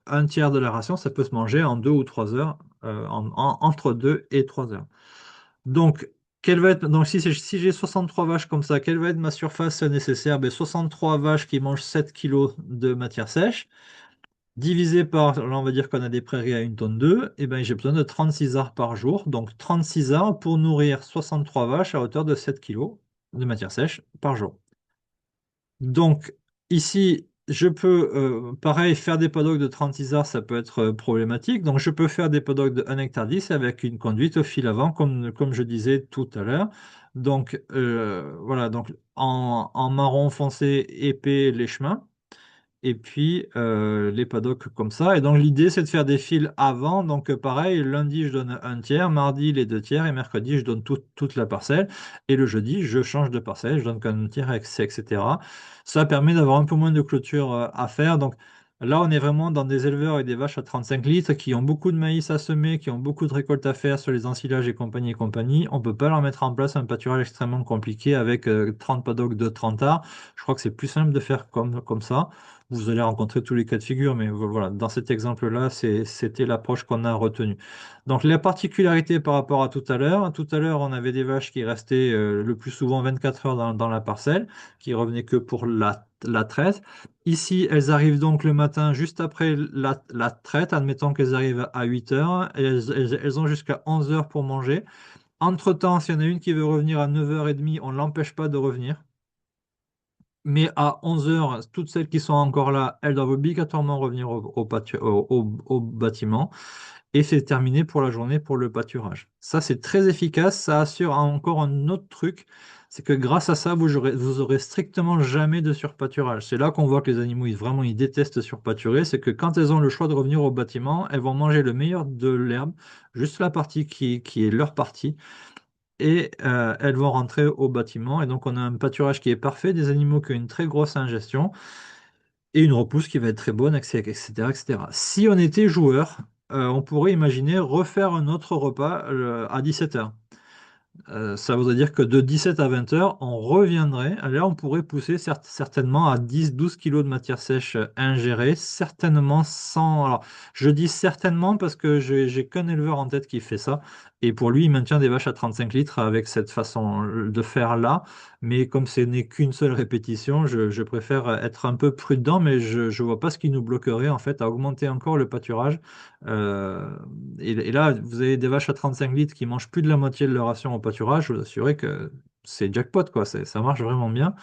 un tiers de la ration, ça peut se manger en 2 ou 3 heures, entre 2 et 3 heures. Donc, si j'ai 63 vaches comme ça, quelle va être ma surface nécessaire? Ben, 63 vaches qui mangent 7 kilos de matière sèche, divisé par, là on va dire qu'on a des prairies à 1,2 tonne, et ben j'ai besoin de 36 arts par jour. Donc 36 arts pour nourrir 63 vaches à hauteur de 7 kilos de matière sèche par jour. Donc ici, je peux, pareil, faire des paddocks de 36 arts, ça peut être problématique. Donc je peux faire des paddocks de 1 hectare 10 avec une conduite au fil avant, comme je disais tout à l'heure. Donc voilà, donc en marron foncé épais les chemins et puis les paddocks comme ça. Et donc l'idée c'est de faire des fils avant. Donc pareil, lundi je donne un tiers, mardi les deux tiers et mercredi je donne toute la parcelle. Et le jeudi je change de parcelle, je donne qu'un tiers, etc. Ça permet d'avoir un peu moins de clôture à faire. Donc là on est vraiment dans des éleveurs avec des vaches à 35 litres qui ont beaucoup de maïs à semer, qui ont beaucoup de récoltes à faire sur les ensilages et compagnie et compagnie. On peut pas leur mettre en place un pâturage extrêmement compliqué avec 30 paddocks de 30 arts. Je crois que c'est plus simple de faire comme ça. Vous allez rencontrer tous les cas de figure, mais voilà, dans cet exemple-là, c'était l'approche qu'on a retenue. Donc, la particularité par rapport à tout à l'heure, on avait des vaches qui restaient le plus souvent 24 heures dans la parcelle, qui revenaient que pour la traite. Ici, elles arrivent donc le matin juste après la traite, admettons qu'elles arrivent à 8 heures, et elles ont jusqu'à 11 heures pour manger. Entre-temps, s'il y en a une qui veut revenir à 9h30, on ne l'empêche pas de revenir. Mais à 11 heures, toutes celles qui sont encore là, elles doivent obligatoirement revenir au bâtiment. Et c'est terminé pour la journée pour le pâturage. Ça, c'est très efficace. Ça assure encore un autre truc. C'est que grâce à ça, vous aurez strictement jamais de surpâturage. C'est là qu'on voit que les animaux, vraiment, ils détestent surpâturer. C'est que quand elles ont le choix de revenir au bâtiment, elles vont manger le meilleur de l'herbe, juste la partie qui est leur partie et elles vont rentrer au bâtiment. Et donc, on a un pâturage qui est parfait, des animaux qui ont une très grosse ingestion et une repousse qui va être très bonne, etc., etc. Si on était joueur, on pourrait imaginer refaire un autre repas à 17 heures. Ça voudrait dire que de 17 à 20 heures, on reviendrait. Là, on pourrait pousser certainement à 10-12 kilos de matière sèche ingérée, certainement sans. Alors, je dis certainement parce que j'ai qu'un éleveur en tête qui fait ça. Et pour lui, il maintient des vaches à 35 litres avec cette façon de faire là. Mais comme ce n'est qu'une seule répétition, je préfère être un peu prudent, mais je ne vois pas ce qui nous bloquerait en fait à augmenter encore le pâturage. Euh, et là, vous avez des vaches à 35 litres qui mangent plus de la moitié de leur ration au pâturage, je vous assure que c'est jackpot, quoi. Ça marche vraiment bien,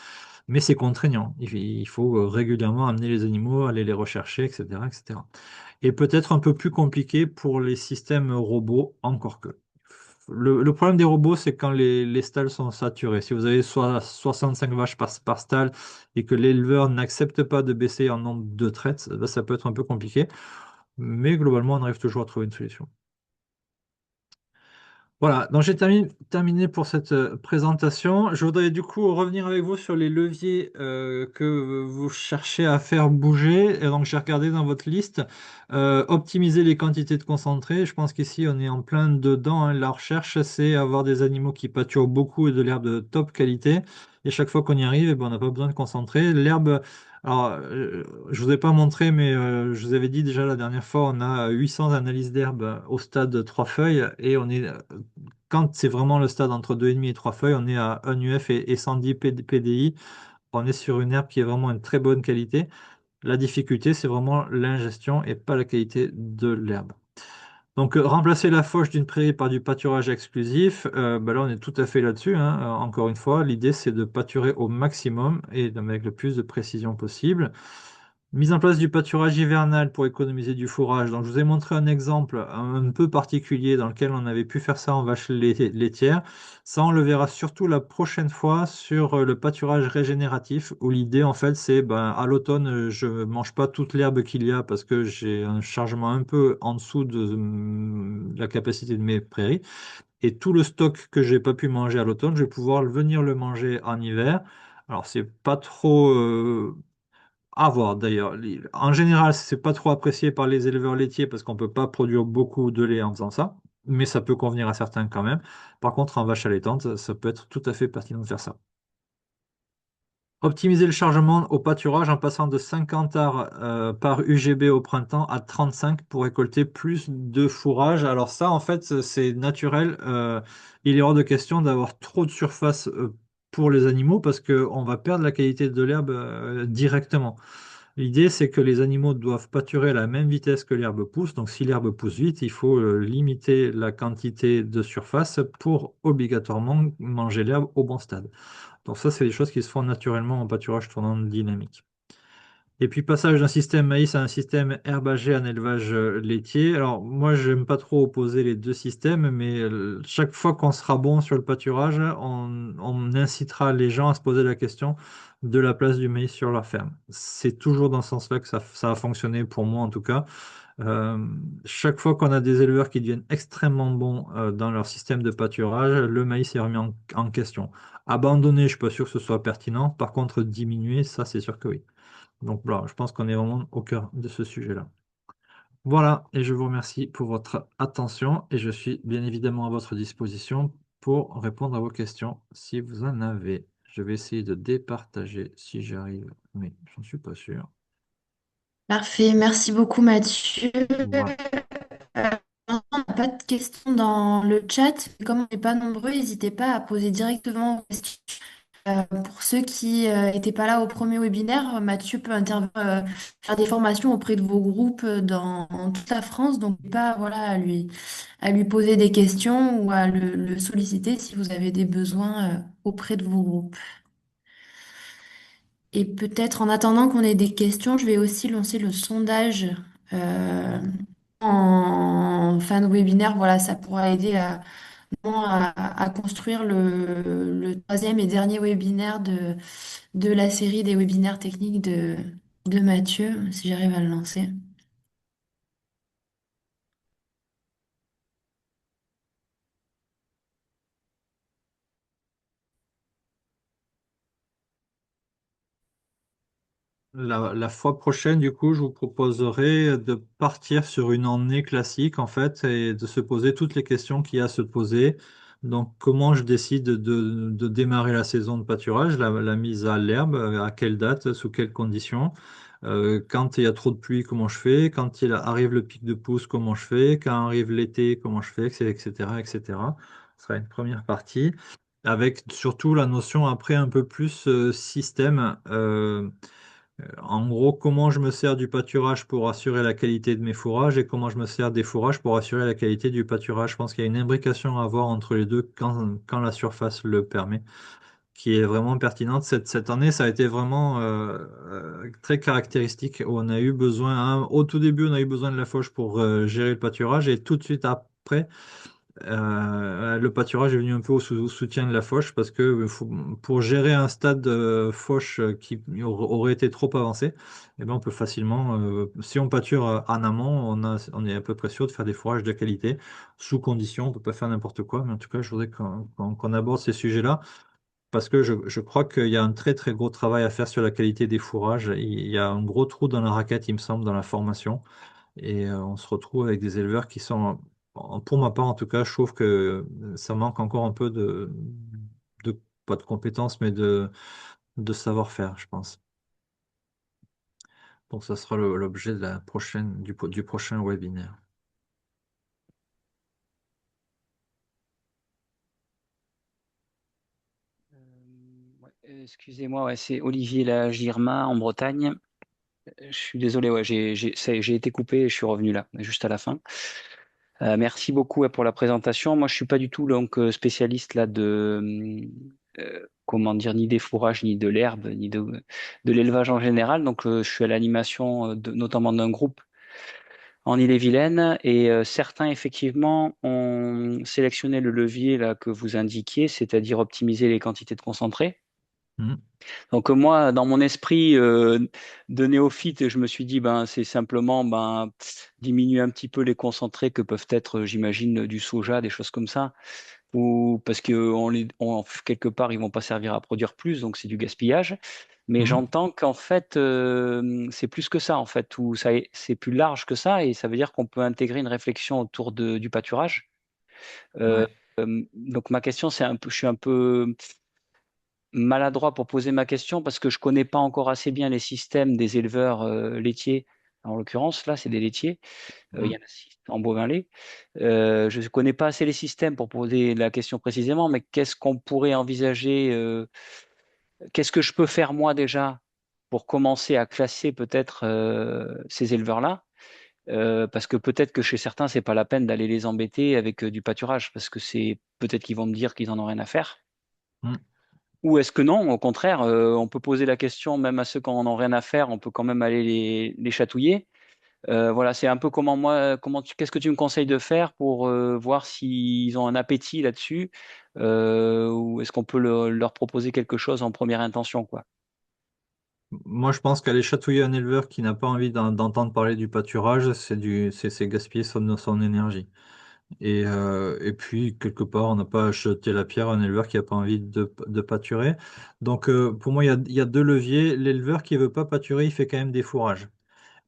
mais c'est contraignant. Il faut régulièrement amener les animaux, aller les rechercher, etc., etc. Et peut-être un peu plus compliqué pour les systèmes robots, encore que. Le problème des robots, c'est quand les stalles sont saturés. Si vous avez soit 65 vaches par stall et que l'éleveur n'accepte pas de baisser en nombre de traites, là, ça peut être un peu compliqué. Mais globalement, on arrive toujours à trouver une solution. Voilà, donc j'ai terminé pour cette présentation. Je voudrais du coup revenir avec vous sur les leviers que vous cherchez à faire bouger. Et donc j'ai regardé dans votre liste, optimiser les quantités de concentré. Je pense qu'ici on est en plein dedans, hein. La recherche, c'est avoir des animaux qui pâturent beaucoup et de l'herbe de top qualité. Et chaque fois qu'on y arrive, eh ben, on n'a pas besoin de concentré. L'herbe, alors je vous ai pas montré, mais je vous avais dit déjà la dernière fois, on a 800 analyses d'herbe au stade 3 feuilles et on est quand c'est vraiment le stade entre 2,5 et 3 feuilles, on est à 1 UF et 110 PDI. On est sur une herbe qui est vraiment une très bonne qualité. La difficulté, c'est vraiment l'ingestion et pas la qualité de l'herbe. Donc, remplacer la fauche d'une prairie par du pâturage exclusif, bah là, on est tout à fait là-dessus, hein. Encore une fois, l'idée, c'est de pâturer au maximum et avec le plus de précision possible. Mise en place du pâturage hivernal pour économiser du fourrage. Donc, je vous ai montré un exemple un peu particulier dans lequel on avait pu faire ça en vache laitière. Ça, on le verra surtout la prochaine fois sur le pâturage régénératif, où l'idée, en fait, c'est ben, à l'automne, je ne mange pas toute l'herbe qu'il y a parce que j'ai un chargement un peu en dessous de la capacité de mes prairies. Et tout le stock que j'ai pas pu manger à l'automne, je vais pouvoir venir le manger en hiver. Alors, c'est pas trop. À voir d'ailleurs. En général, c'est pas trop apprécié par les éleveurs laitiers parce qu'on peut pas produire beaucoup de lait en faisant ça, mais ça peut convenir à certains quand même. Par contre, en vache allaitante, ça peut être tout à fait pertinent de faire ça. Optimiser le chargement au pâturage en passant de 50 arts par UGB au printemps à 35 pour récolter plus de fourrage. Alors ça, en fait, c'est naturel. Il est hors de question d'avoir trop de surface pour les animaux parce qu'on va perdre la qualité de l'herbe directement. L'idée, c'est que les animaux doivent pâturer à la même vitesse que l'herbe pousse. Donc, si l'herbe pousse vite, il faut limiter la quantité de surface pour obligatoirement manger l'herbe au bon stade. Donc ça, c'est des choses qui se font naturellement en pâturage tournant dynamique. Et puis passage d'un système maïs à un système herbagé en élevage laitier. Alors moi, j'aime pas trop opposer les deux systèmes, mais chaque fois qu'on sera bon sur le pâturage, on incitera les gens à se poser la question de la place du maïs sur leur ferme. C'est toujours dans ce sens-là que ça a fonctionné pour moi en tout cas. Euh, Chaque fois qu'on a des éleveurs qui deviennent extrêmement bons dans leur système de pâturage, le maïs est remis en question. Abandonner, je suis pas sûr que ce soit pertinent. Par contre, diminuer, ça, c'est sûr que oui. Donc voilà, je pense qu'on est vraiment au cœur de ce sujet-là. Voilà, et je vous remercie pour votre attention et je suis bien évidemment à votre disposition pour répondre à vos questions si vous en avez. Je vais essayer de départager si j'arrive, mais j'en suis pas sûr. Parfait, merci beaucoup Mathieu. Voilà. On n'a pas de questions dans le chat. Comme on n'est pas nombreux, n'hésitez pas à poser directement vos questions. Pour ceux qui n'étaient pas là au premier webinaire, Mathieu peut intervenir, faire des formations auprès de vos groupes dans toute la France. Donc, pas voilà, à lui poser des questions ou à le solliciter si vous avez des besoins auprès de vos groupes. Et peut-être en attendant qu'on ait des questions, je vais aussi lancer le sondage euh, en fin de webinaire. Voilà, ça pourra aider à construire le troisième et dernier webinaire de la série des webinaires techniques de Mathieu, si j'arrive à le lancer. La fois prochaine, du coup, je vous proposerai de partir sur une année classique, en fait, et de se poser toutes les questions qu'il y a à se poser, Donc, comment je décide de démarrer la saison de pâturage, la mise à l'herbe, à quelle date, sous quelles conditions, quand il y a trop de pluie, comment je fais, quand il arrive le pic de pousse, comment je fais, quand arrive l'été, comment je fais, etc., etc. Ce sera une première partie, avec surtout la notion après un peu plus système. En gros, comment je me sers du pâturage pour assurer la qualité de mes fourrages et comment je me sers des fourrages pour assurer la qualité du pâturage. Je pense qu'il y a une imbrication à avoir entre les deux quand la surface le permet, qui est vraiment pertinente. Cette année, ça a été vraiment très caractéristique. On a eu besoin, au tout début, on a eu besoin de la fauche pour gérer le pâturage et tout de suite après, le pâturage est venu un peu au soutien de la fauche parce que pour gérer un stade de fauche qui aurait été trop avancé, eh ben on peut facilement, si on pâture en amont, on est à peu près sûr de faire des fourrages de qualité, sous condition, on peut pas faire n'importe quoi, mais en tout cas, je voudrais qu'on aborde ces sujets-là parce que je crois qu'il y a un très très gros travail à faire sur la qualité des fourrages. Il y a un gros trou dans la raquette, il me semble, dans la formation. Et on se retrouve avec des éleveurs qui sont, pour ma part en tout cas, je trouve que ça manque encore un peu de pas de compétences, mais de savoir-faire, je pense. Donc ça sera l'objet de la prochaine, du prochain webinaire. Ouais, excusez-moi, ouais, c'est Olivier Lagirma en Bretagne. Je suis désolé, ouais, j'ai été coupé et je suis revenu là, juste à la fin. Merci beaucoup ouais, pour la présentation. Moi, je suis pas du tout donc spécialiste là comment dire, ni des fourrages, ni de l'herbe, ni de l'élevage en général. Donc, je suis à l'animation notamment d'un groupe en Ille-et-Vilaine et certains effectivement ont sélectionné le levier là que vous indiquiez, c'est-à-dire optimiser les quantités de concentré. Mhm. Donc moi, dans mon esprit de néophyte, je me suis dit ben c'est simplement ben diminuer un petit peu les concentrés que peuvent être, j'imagine, du soja, des choses comme ça, ou parce que quelque part ils vont pas servir à produire plus, donc c'est du gaspillage. Mais Mhm. j'entends qu'en fait c'est plus que ça en fait, ou ça c'est plus large que ça, et ça veut dire qu'on peut intégrer une réflexion autour du pâturage. Euh, Ouais. donc ma question c'est un peu, je suis un peu maladroit pour poser ma question parce que je connais pas encore assez bien les systèmes des éleveurs laitiers. En l'occurrence, là, c'est des laitiers. Il y Mhm. en a six en bovin lait. Je ne connais pas assez les systèmes pour poser la question précisément, mais qu'est-ce qu'on pourrait envisager qu'est-ce que je peux faire moi déjà pour commencer à classer peut-être ces éleveurs-là? Parce que peut-être que chez certains, c'est pas la peine d'aller les embêter avec du pâturage, parce que c'est peut-être qu'ils vont me dire qu'ils en ont rien à faire. Mhm. Ou est-ce que non, au contraire, on peut poser la question même à ceux qui en ont rien à faire, on peut quand même aller les chatouiller. Voilà, c'est un peu comment moi, qu'est-ce que tu me conseilles de faire pour voir s'ils ont un appétit là-dessus, ou est-ce qu'on peut leur proposer quelque chose en première intention, quoi. Moi, je pense qu'aller chatouiller un éleveur qui n'a pas envie d'entendre parler du pâturage, c'est gaspiller son énergie. Et puis, quelque part, on n'a pas à jeter la pierre à un éleveur qui n'a pas envie de pâturer. Donc, pour moi, il y a deux leviers. L'éleveur qui veut pas pâturer, il fait quand même des fourrages.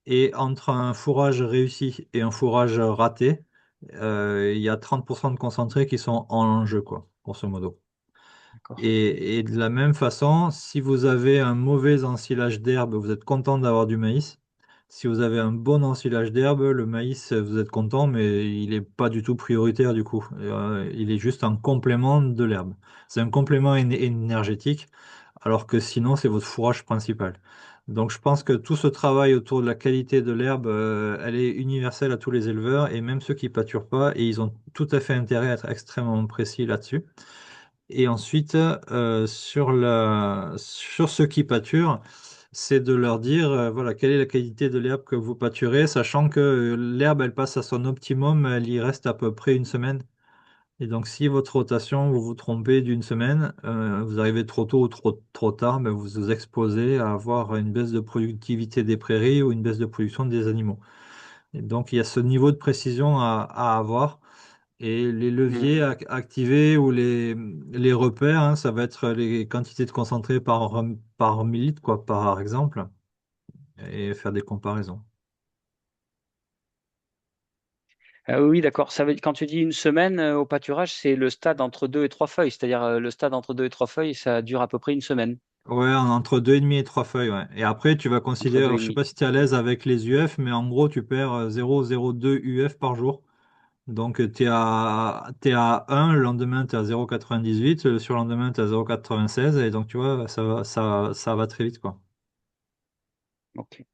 Et entre un fourrage réussi et un fourrage raté, il y a 30% de concentrés qui sont en jeu, quoi, grosso modo. D'accord. Et de la même façon, si vous avez un mauvais ensilage d'herbe, vous êtes content d'avoir du maïs. Si vous avez un bon ensilage d'herbe, le maïs, vous êtes content, mais il n'est pas du tout prioritaire du coup. Il est juste un complément de l'herbe. C'est un complément énergétique, alors que sinon, c'est votre fourrage principal. Donc je pense que tout ce travail autour de la qualité de l'herbe, elle est universelle à tous les éleveurs, et même ceux qui pâturent pas, et ils ont tout à fait intérêt à être extrêmement précis là-dessus. Et ensuite, sur ceux qui pâturent, c'est de leur dire, voilà, quelle est la qualité de l'herbe que vous pâturez, sachant que l'herbe, elle passe à son optimum, elle y reste à peu près une semaine. Et donc, si votre rotation, vous vous trompez d'une semaine, vous arrivez trop tôt ou trop tard, ben, vous vous exposez à avoir une baisse de productivité des prairies ou une baisse de production des animaux. Et donc, il y a ce niveau de précision à avoir. Et les leviers Mhm. activés ou les repères, hein, ça va être les quantités de concentré par millilitre, quoi, par exemple, et faire des comparaisons. Ah oui, d'accord. Quand tu dis une semaine au pâturage, c'est le stade entre deux et trois feuilles. C'est-à-dire le stade entre deux et trois feuilles, ça dure à peu près une semaine. Ouais, entre 2,5 et 3 feuilles, ouais. Et après, tu vas Entre considérer, deux alors, et je sais demi. pas si tu es à l'aise avec les UF, mais en gros, tu perds 0,02 UF par jour. Donc, t'es à 1, le lendemain, tu es à 0,98, le surlendemain, tu es à 0,96, et donc, tu vois, ça va très vite, quoi. Ok.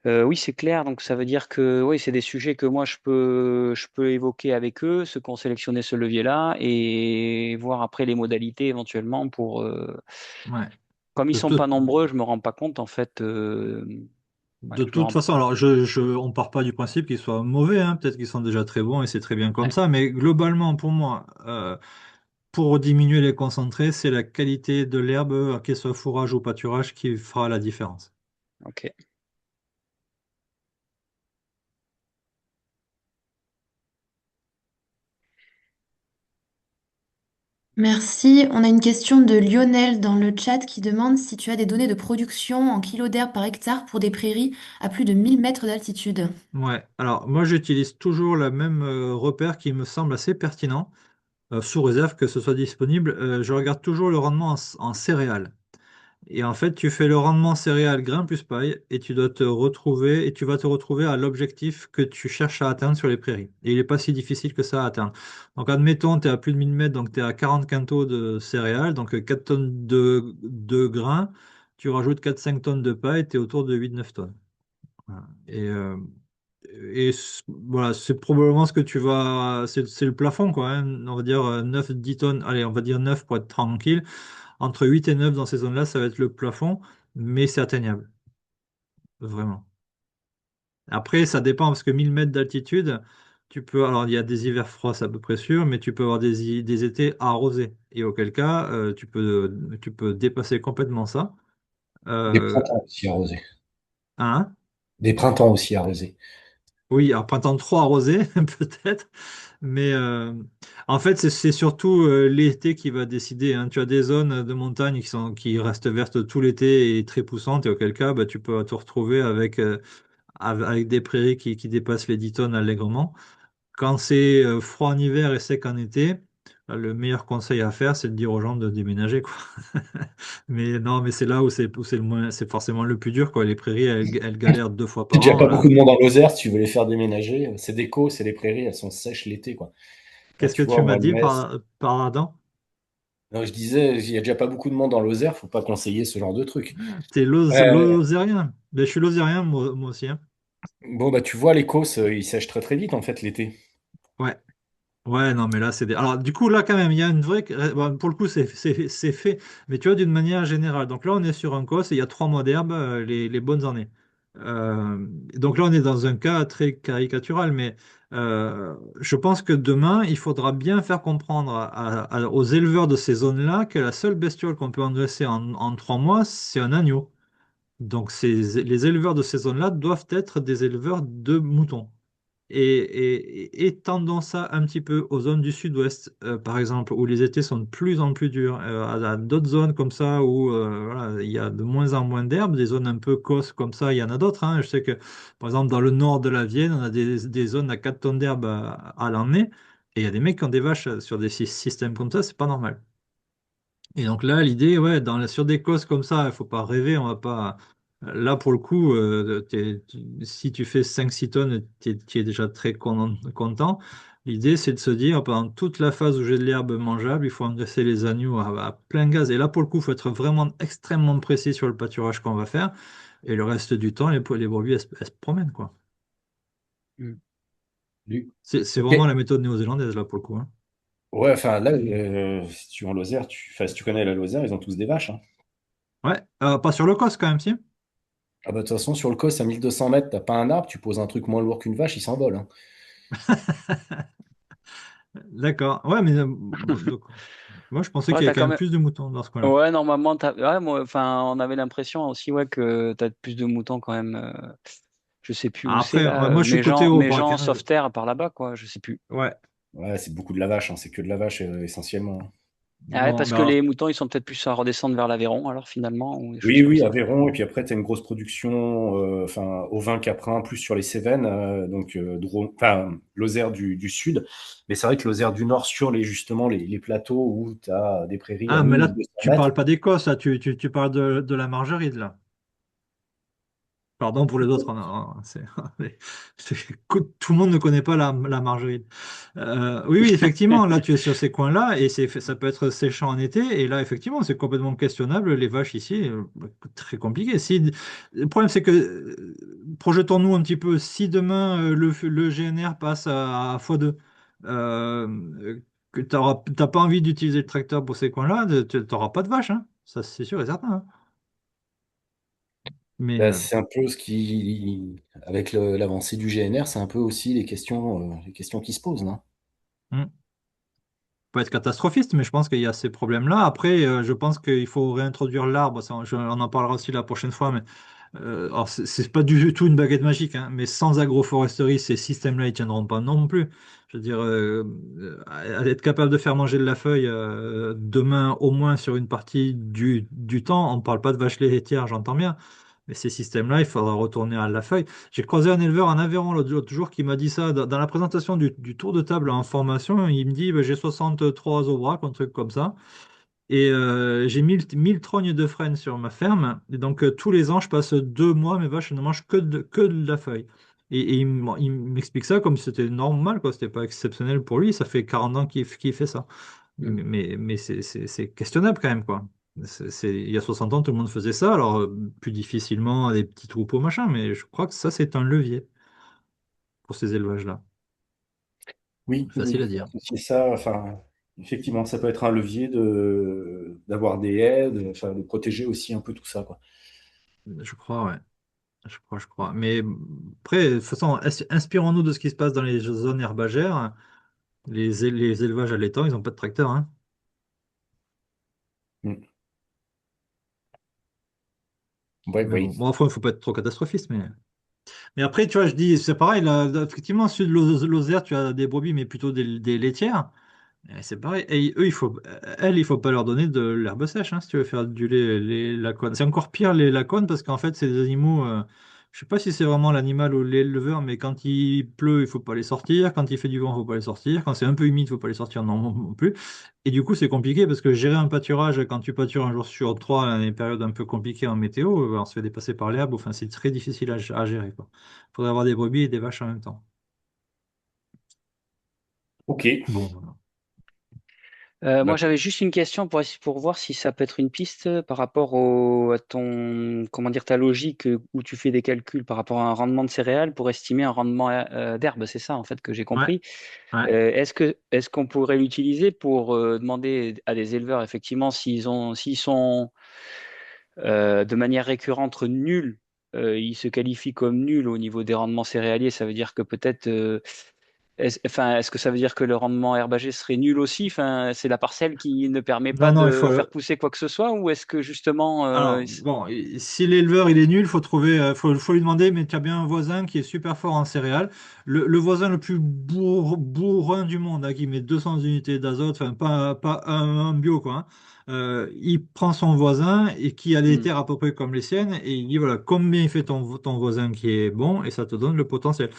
Oui, c'est clair. Donc ça veut dire que oui, c'est des sujets que moi je peux évoquer avec eux, ceux qui ont sélectionné ce levier-là, et voir après les modalités éventuellement pour. Ouais. Comme ils De sont pas toute, nombreux, je me rends pas compte en fait. Ouais, de je me toute rends pas façon, compte. alors, on part pas du principe qu'ils soient mauvais, hein. Peut-être qu'ils sont déjà très bons et c'est très bien comme Ouais, ça, mais globalement, pour moi, pour diminuer les concentrés, c'est la qualité de l'herbe, qu'elle soit fourrage ou pâturage, qui fera la différence. ok. Merci. On a une question de Lionel dans le chat qui demande si tu as des données de production en kilos d'herbe par hectare pour des prairies à plus de 1000 mètres d'altitude. Ouais, alors moi j'utilise toujours le même repère qui me semble assez pertinent, sous réserve que ce soit disponible. Je regarde toujours le rendement en céréales. Et en fait, tu fais le rendement céréales grain plus paille et tu vas te retrouver à l'objectif que tu cherches à atteindre sur les prairies. Et il n'est pas si difficile que ça à atteindre. Donc admettons, tu es à plus de 1000 mètres, donc tu es à 40 quintaux de céréales, donc 4 tonnes de grains, tu rajoutes 4-5 tonnes de paille, tu es autour de 8-9 tonnes. Voilà. Voilà, c'est probablement ce que tu vas. C'est le plafond, quoi, hein. On va dire 9-10 tonnes. Allez, on va dire 9 pour être tranquille. Entre 8 et 9 dans ces zones-là, ça va être le plafond, mais c'est atteignable, vraiment. Après, ça dépend, parce que 1000 mètres d'altitude, tu peux. Alors, il y a des hivers froids, c'est à peu près sûr, mais tu peux avoir des étés arrosés. Et auquel cas, tu peux dépasser complètement ça. Des Euh, printemps aussi arrosés. hein? Des printemps aussi arrosés. Oui, alors printemps trop arrosé, peut-être, mais en fait, c'est surtout l'été qui va décider, hein. Tu as des zones de montagne qui restent vertes tout l'été et très poussantes, et auquel cas, bah, tu peux te retrouver avec des prairies qui dépassent les 10 tonnes allègrement. Quand c'est froid en hiver et sec en été, le meilleur conseil à faire, c'est de dire aux gens de déménager, quoi. Mais non, mais c'est là où c'est le moins, c'est forcément le plus dur, quoi. Les prairies, elles galèrent 2 fois Il par n'y a an, pas beaucoup là. de monde en Lozère si tu veux les faire déménager. C'est déco, c'est les prairies, elles sont sèches l'été, quoi. Là, Qu'est-ce tu que vois, tu au m'as mois de dit mai. par là-dedans? Non, je disais, il n'y a déjà pas beaucoup de monde en Lozère, faut pas conseiller ce genre de truc. T'es Ouais. Lozérien. Ben, je suis Lozérien, moi aussi, hein. Bon, bah, tu vois, les causses, ils sèchent très très vite, en fait, l'été. Ouais. Ouais, non, mais là, c'est des. Alors, du coup, là, quand même, il y a une vraie. Bon, pour le coup, c'est fait. Mais tu vois, d'une manière générale. Donc là, on est sur un COS et il y a 3 mois d'herbe, les bonnes années. Donc là, on est dans un cas très caricatural, mais je pense que demain, il faudra bien faire comprendre aux éleveurs de ces zones-là que la seule bestiole qu'on peut engraisser en 3 mois, c'est un agneau. Donc, les éleveurs de ces zones-là doivent être des éleveurs de moutons. Et étendons ça un petit peu aux zones du sud-ouest, par exemple, où les étés sont de plus en plus durs, à d'autres zones comme ça où voilà, il y a de moins en moins d'herbes, des zones un peu cosses comme ça, il y en a d'autres, hein. Je sais que, par exemple, dans le nord de la Vienne, on a des zones à 4 tonnes d'herbe à l'année, et il y a des mecs qui ont des vaches sur des systèmes comme ça, c'est pas normal. Et donc là, l'idée, ouais, sur des causes comme ça, il faut pas rêver, on va pas. Là, pour le coup, si tu fais 5-6 tonnes, tu es déjà très content. L'idée, c'est de se dire, pendant toute la phase où j'ai de l'herbe mangeable, il faut engraisser les agneaux à plein gaz. Et là, pour le coup, il faut être vraiment extrêmement précis sur le pâturage qu'on va faire. Et le reste du temps, les brebis, elles se promènent, quoi. Hmm. C'est Ok. vraiment la méthode néo-zélandaise, là, pour le coup, hein. Ouais, enfin, là, si tu es en Lozère, enfin, si tu connais la Lozère, ils ont tous des vaches, hein. Ouais, pas sur le cos, quand même, si. Ah bah, de toute façon, sur le COS, à 1200 mètres, t'as pas un arbre, tu poses un truc moins lourd qu'une vache, il s'envole, hein. D'accord. Ouais, mais donc, moi, je pensais Ouais, qu'il y avait t'as quand quand même même. plus de moutons dans ce coin-là. Ouais, normalement, ouais, moi, enfin, on avait l'impression aussi, ouais, que t'as plus de moutons quand même. Je sais plus où c'est Après, là. ouais, moi, je suis côté haut, Méjean, hein. Sauveterre par là-bas, quoi. Je sais plus. Ouais. Ouais, c'est beaucoup de la vache, hein, c'est que de la vache essentiellement, hein. Ah ouais, Bon, parce mais que les alors, moutons, ils sont peut-être plus à redescendre vers l'Aveyron, alors finalement, ou des choses Oui, comme oui, ça. Aveyron, et puis après, tu as une grosse production enfin, au vin caprin, plus sur les Cévennes, donc enfin, Lozère du Sud. Mais c'est vrai que Lozère du Nord, sur justement les plateaux où tu as des prairies à ah, mais là, 1000-1200 tu mètres. parles pas d'Écosse, là, tu parles de la margeride, là. Pardon pour les autres, tout le monde ne connaît pas la margeride. Oui, oui, effectivement, là tu es sur ces coins-là et ça peut être séchant en été. Et là, effectivement, c'est complètement questionnable. Les vaches ici, très compliqué. Le problème, c'est que, projetons-nous un petit peu, si demain le GNR passe à x2, que tu n'as pas envie d'utiliser le tracteur pour ces coins-là, tu n'auras pas de vaches, hein. Ça, c'est sûr et certain, hein. Mais. Bah, c'est un peu ce qui, avec l'avancée du GNR, c'est un peu aussi les questions qui se posent, là. Hmm. Peut être catastrophiste, mais je pense qu'il y a ces problèmes-là. Après, je pense qu'il faut réintroduire l'arbre. On en parlera aussi la prochaine fois. Mais alors, c'est pas du tout une baguette magique, hein, mais sans agroforesterie, ces systèmes-là, ils tiendront pas non plus. Je veux dire, être capable de faire manger de la feuille demain, au moins sur une partie du temps. On ne parle pas de vaches laitières, j'entends bien. Mais ces systèmes-là, il faudra retourner à la feuille. J'ai croisé un éleveur en Aveyron l'autre jour qui m'a dit ça dans la présentation du tour de table en formation. Il me dit, ben, j'ai 63 aubrac, un truc comme ça. Et j'ai 1000 trognes de frêne sur ma ferme. Et donc, tous les ans, je passe 2 mois, mes vaches ne mangent que de la feuille. Et il m'explique ça comme si c'était normal, quoi. C'était pas exceptionnel pour lui. Ça fait 40 ans qu'il fait ça. Mm. Mais c'est questionnable quand même, quoi. Il y a 60 ans, tout le monde faisait ça. Alors, plus difficilement, des petits troupeaux, machin. Mais je crois que ça, c'est un levier pour ces élevages-là. Oui, Facile oui, à dire. c'est ça. Enfin, effectivement, ça peut être un levier d'avoir des aides, enfin, de protéger aussi un peu tout ça, quoi. Je crois, ouais. Je crois. Mais après, de toute façon, inspirons-nous de ce qui se passe dans les zones herbagères. Les élevages allaitants, ils n'ont pas de tracteur, hein. Mm. Ouais, Mais bon, oui. bon, enfin, il ne faut pas être trop catastrophiste. Mais après, tu vois, je dis, c'est pareil, là, effectivement, sud de Lozère, tu as des brebis, mais plutôt des laitières. Et c'est pareil. Et eux, il faut pas leur donner de l'herbe sèche, hein, si tu veux faire du lait, les lacones. C'est encore pire, les lacones, parce qu'en fait, c'est des animaux. Je sais pas si c'est vraiment l'animal ou l'éleveur, mais quand il pleut, il faut pas les sortir. Quand il fait du vent, il faut pas les sortir. Quand c'est un peu humide, il faut pas les sortir non plus. Et du coup, c'est compliqué parce que gérer un pâturage, quand tu pâtures un jour sur trois, dans des périodes un peu compliquées en météo, on se fait dépasser par l'herbe. Enfin, c'est très difficile à gérer, quoi. Il faudrait avoir des brebis et des vaches en même temps. Ok. Bon, voilà. Moi, Bah, j'avais juste une question pour voir si ça peut être une piste par rapport à ton, comment dire, ta logique où tu fais des calculs par rapport à un rendement de céréales pour estimer un rendement d'herbe. C'est ça, en fait, que j'ai Ouais, compris. ouais. Est-ce qu'on pourrait l'utiliser pour demander à des éleveurs, effectivement, s'ils sont de manière récurrente nuls, ils se qualifient comme nuls au niveau des rendements céréaliers. Ça veut dire que peut-être est-ce que ça veut dire que le rendement herbagé serait nul aussi? Enfin, c'est la parcelle qui ne permet pas Non, non, il de faut. faire pousser quoi que ce soit, ou est-ce que justement, Alors, bon, si l'éleveur il est nul, faut trouver, faut lui demander, mais tu as bien un voisin qui est super fort en céréales. Le voisin le plus bourrin du monde, hein, qui met 200 unités d'azote, enfin, pas un bio, quoi, hein. Il prend son voisin et qui a des hmm, terres à peu près comme les siennes, et il dit voilà, combien il fait ton voisin qui est bon, et ça te donne le potentiel.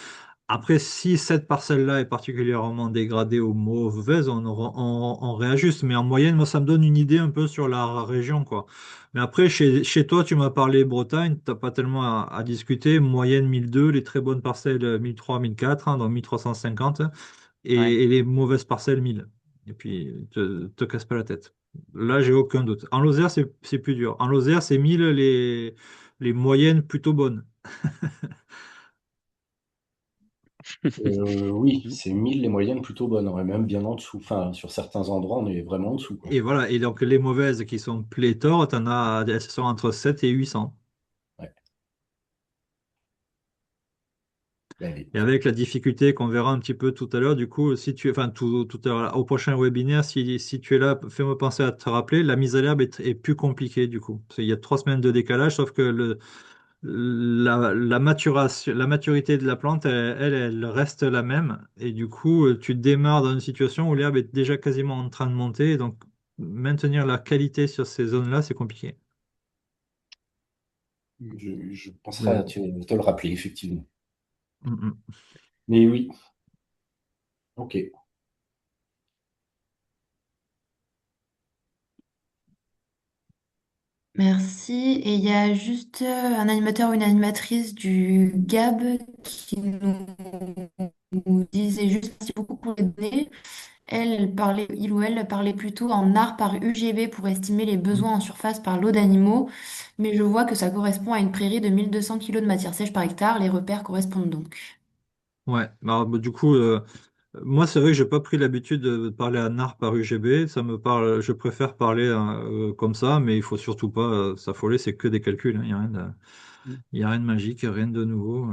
Après, si cette parcelle-là est particulièrement dégradée ou mauvaise, on réajuste. Mais en moyenne, moi, ça me donne une idée un peu sur la région, quoi. Mais après, chez toi, tu m'as parlé Bretagne, t'as pas tellement à discuter. Moyenne 1002, les très bonnes parcelles 1003, 1004, hein, donc 1350, ouais. et les mauvaises parcelles 1000. Et puis, te casse pas la tête. Là, j'ai aucun doute. En Lozère, c'est plus dur. En Lozère, c'est 1000 les moyennes plutôt bonnes. oui, c'est 1000 les moyennes plutôt bonnes. On est même bien en dessous. Enfin, sur certains endroits, on est vraiment en dessous, quoi. Et voilà, et donc les mauvaises qui sont pléthores, t'en as, elles sont entre 7 et 800. Ouais. Ben oui. Et avec la difficulté qu'on verra un petit peu tout à l'heure, du coup, si tu, enfin tout à l'heure, au prochain webinaire, si tu es là, fais-moi penser à te rappeler, la mise à l'herbe est plus compliquée du coup. Parce qu'il y a 3 semaines de décalage, sauf que la maturité de la plante, elle reste la même. Et du coup, tu démarres dans une situation où l'herbe est déjà quasiment en train de monter. Donc, maintenir la qualité sur ces zones-là, c'est compliqué. Je penserai à Mais, te le rappeler, effectivement. mm, mm. Mais oui, ok. Merci. Et il y a juste un animateur ou une animatrice du GAB qui nous disait juste merci beaucoup pour les données. Elle parlait, il ou elle parlait plutôt en art par UGB pour estimer les besoins en surface par lot d'animaux. Mais je vois que ça correspond à une prairie de 1200 kilos de matière sèche par hectare. Les repères correspondent donc. Ouais, alors, bah, du coup, moi, c'est vrai que j'ai pas pris l'habitude de parler à NAR par UGB. Ça me parle, je préfère parler comme ça, mais il faut surtout pas s'affoler. C'est que des calculs, hein. Il y a rien de magique, rien de nouveau.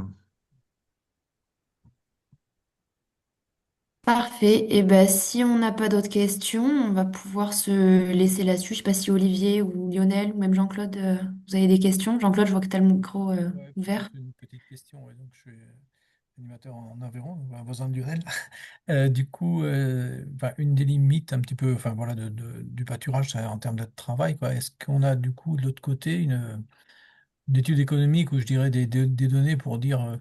Parfait. Et ben, si on n'a pas d'autres questions, on va pouvoir se laisser là-dessus. Je sais pas si Olivier ou Lionel ou même Jean-Claude, vous avez des questions. Jean-Claude, je vois que tu as le micro Ouais, ouvert. peut-être une petite question. Ouais. Donc, je suis animateur en Aveyron, donc un voisin du REL. Du coup, bah, une des limites un petit peu, enfin voilà, du pâturage c'est en termes de travail, quoi. Est-ce qu'on a du coup de l'autre côté une étude économique ou je dirais des données pour dire,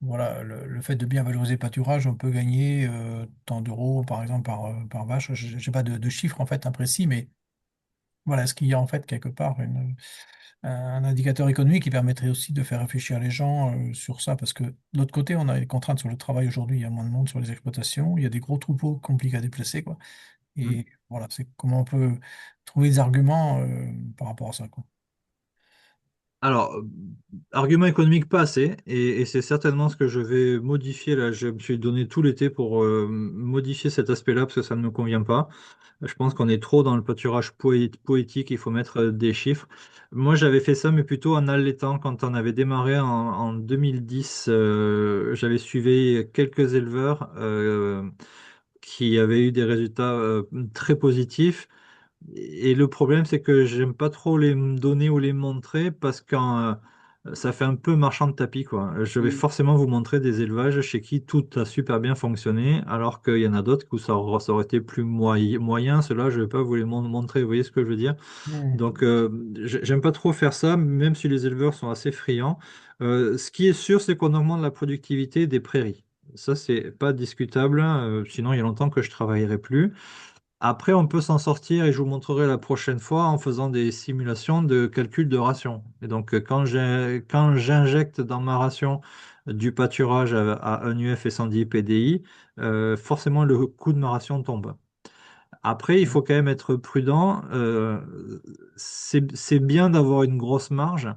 voilà, le fait de bien valoriser le pâturage, on peut gagner tant d'euros par exemple par vache. Je n'ai pas de chiffres en fait imprécis, mais voilà, est-ce qu'il y a en fait quelque part un indicateur économique qui permettrait aussi de faire réfléchir les gens sur ça? Parce que de l'autre côté, on a les contraintes sur le travail aujourd'hui, il y a moins de monde sur les exploitations, il y a des gros troupeaux compliqués à déplacer, quoi. Mm. Et voilà, c'est comment on peut trouver des arguments par rapport à ça, quoi. Alors, argument économique pas assez, et c'est certainement ce que je vais modifier là. Je me suis donné tout l'été pour modifier cet aspect-là parce que ça ne me convient pas. Je pense qu'on est trop dans le pâturage poétique, il faut mettre des chiffres. Moi, j'avais fait ça, mais plutôt en allaitant. Quand on avait démarré en 2010, j'avais suivi quelques éleveurs qui avaient eu des résultats très positifs. Et le problème, c'est que j'aime pas trop les donner ou les montrer parce que ça fait un peu marchand de tapis, quoi. Je vais Mm. forcément vous montrer des élevages chez qui tout a super bien fonctionné, alors qu'il y en a d'autres où ça aurait été plus moyen. Ceux-là, je vais pas vous les montrer. Vous voyez ce que je veux dire? Hmm. Donc, j'aime pas trop faire ça, même si les éleveurs sont assez friands. Ce qui est sûr, c'est qu'on augmente la productivité des prairies. Ça, c'est pas discutable, hein. Sinon, il y a longtemps que je travaillerai plus. Après, on peut s'en sortir et je vous montrerai la prochaine fois en faisant des simulations de calcul de ration. Et donc, quand j'injecte dans ma ration du pâturage à 1 UF et 110 PDI, forcément le coût de ma ration tombe. Après, il faut quand même être prudent. C'est bien d'avoir une grosse marge,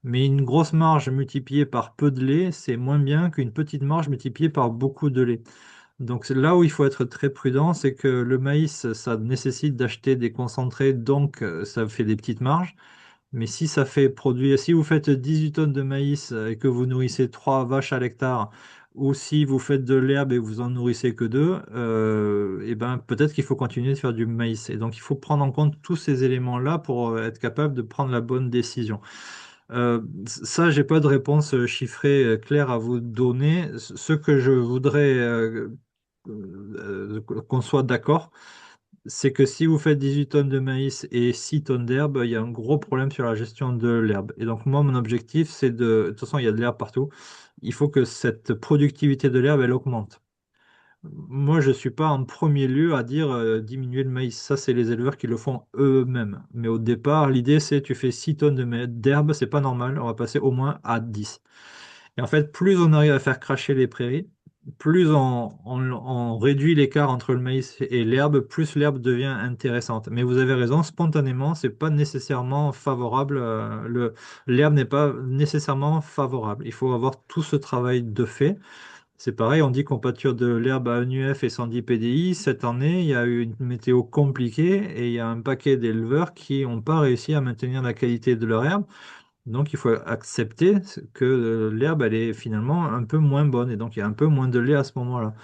mais une grosse marge multipliée par peu de lait, c'est moins bien qu'une petite marge multipliée par beaucoup de lait. Donc c'est là où il faut être très prudent, c'est que le maïs, ça nécessite d'acheter des concentrés, donc ça fait des petites marges. Mais si ça fait produire, si vous faites 18 tonnes de maïs et que vous nourrissez 3 vaches à l'hectare, ou si vous faites de l'herbe et vous en nourrissez que 2, et ben peut-être qu'il faut continuer de faire du maïs. Et donc il faut prendre en compte tous ces éléments-là pour être capable de prendre la bonne décision. Ça, j'ai pas de réponse chiffrée claire à vous donner. Ce que je voudrais qu'on soit d'accord, c'est que si vous faites 18 tonnes de maïs et 6 tonnes d'herbe, il y a un gros problème sur la gestion de l'herbe. Et donc moi, mon objectif, c'est de toute façon, il y a de l'herbe partout. Il faut que cette productivité de l'herbe, elle augmente. Moi, je ne suis pas en premier lieu à dire diminuer le maïs. Ça, c'est les éleveurs qui le font eux-mêmes. Mais au départ, l'idée, c'est tu fais 6 tonnes d'herbe, c'est pas normal. On va passer au moins à 10. Et en fait, plus on arrive à faire cracher les prairies, plus on réduit l'écart entre le maïs et l'herbe, plus l'herbe devient intéressante. Mais vous avez raison, spontanément, c'est pas nécessairement favorable. L'herbe n'est pas nécessairement favorable. Il faut avoir tout ce travail de fait. C'est pareil, on dit qu'on pâture de l'herbe à 1 UF et 110 PDI. Cette année, il y a eu une météo compliquée et il y a un paquet d'éleveurs qui n'ont pas réussi à maintenir la qualité de leur herbe. Donc, il faut accepter que l'herbe, elle est finalement un peu moins bonne et donc il y a un peu moins de lait à ce moment-là.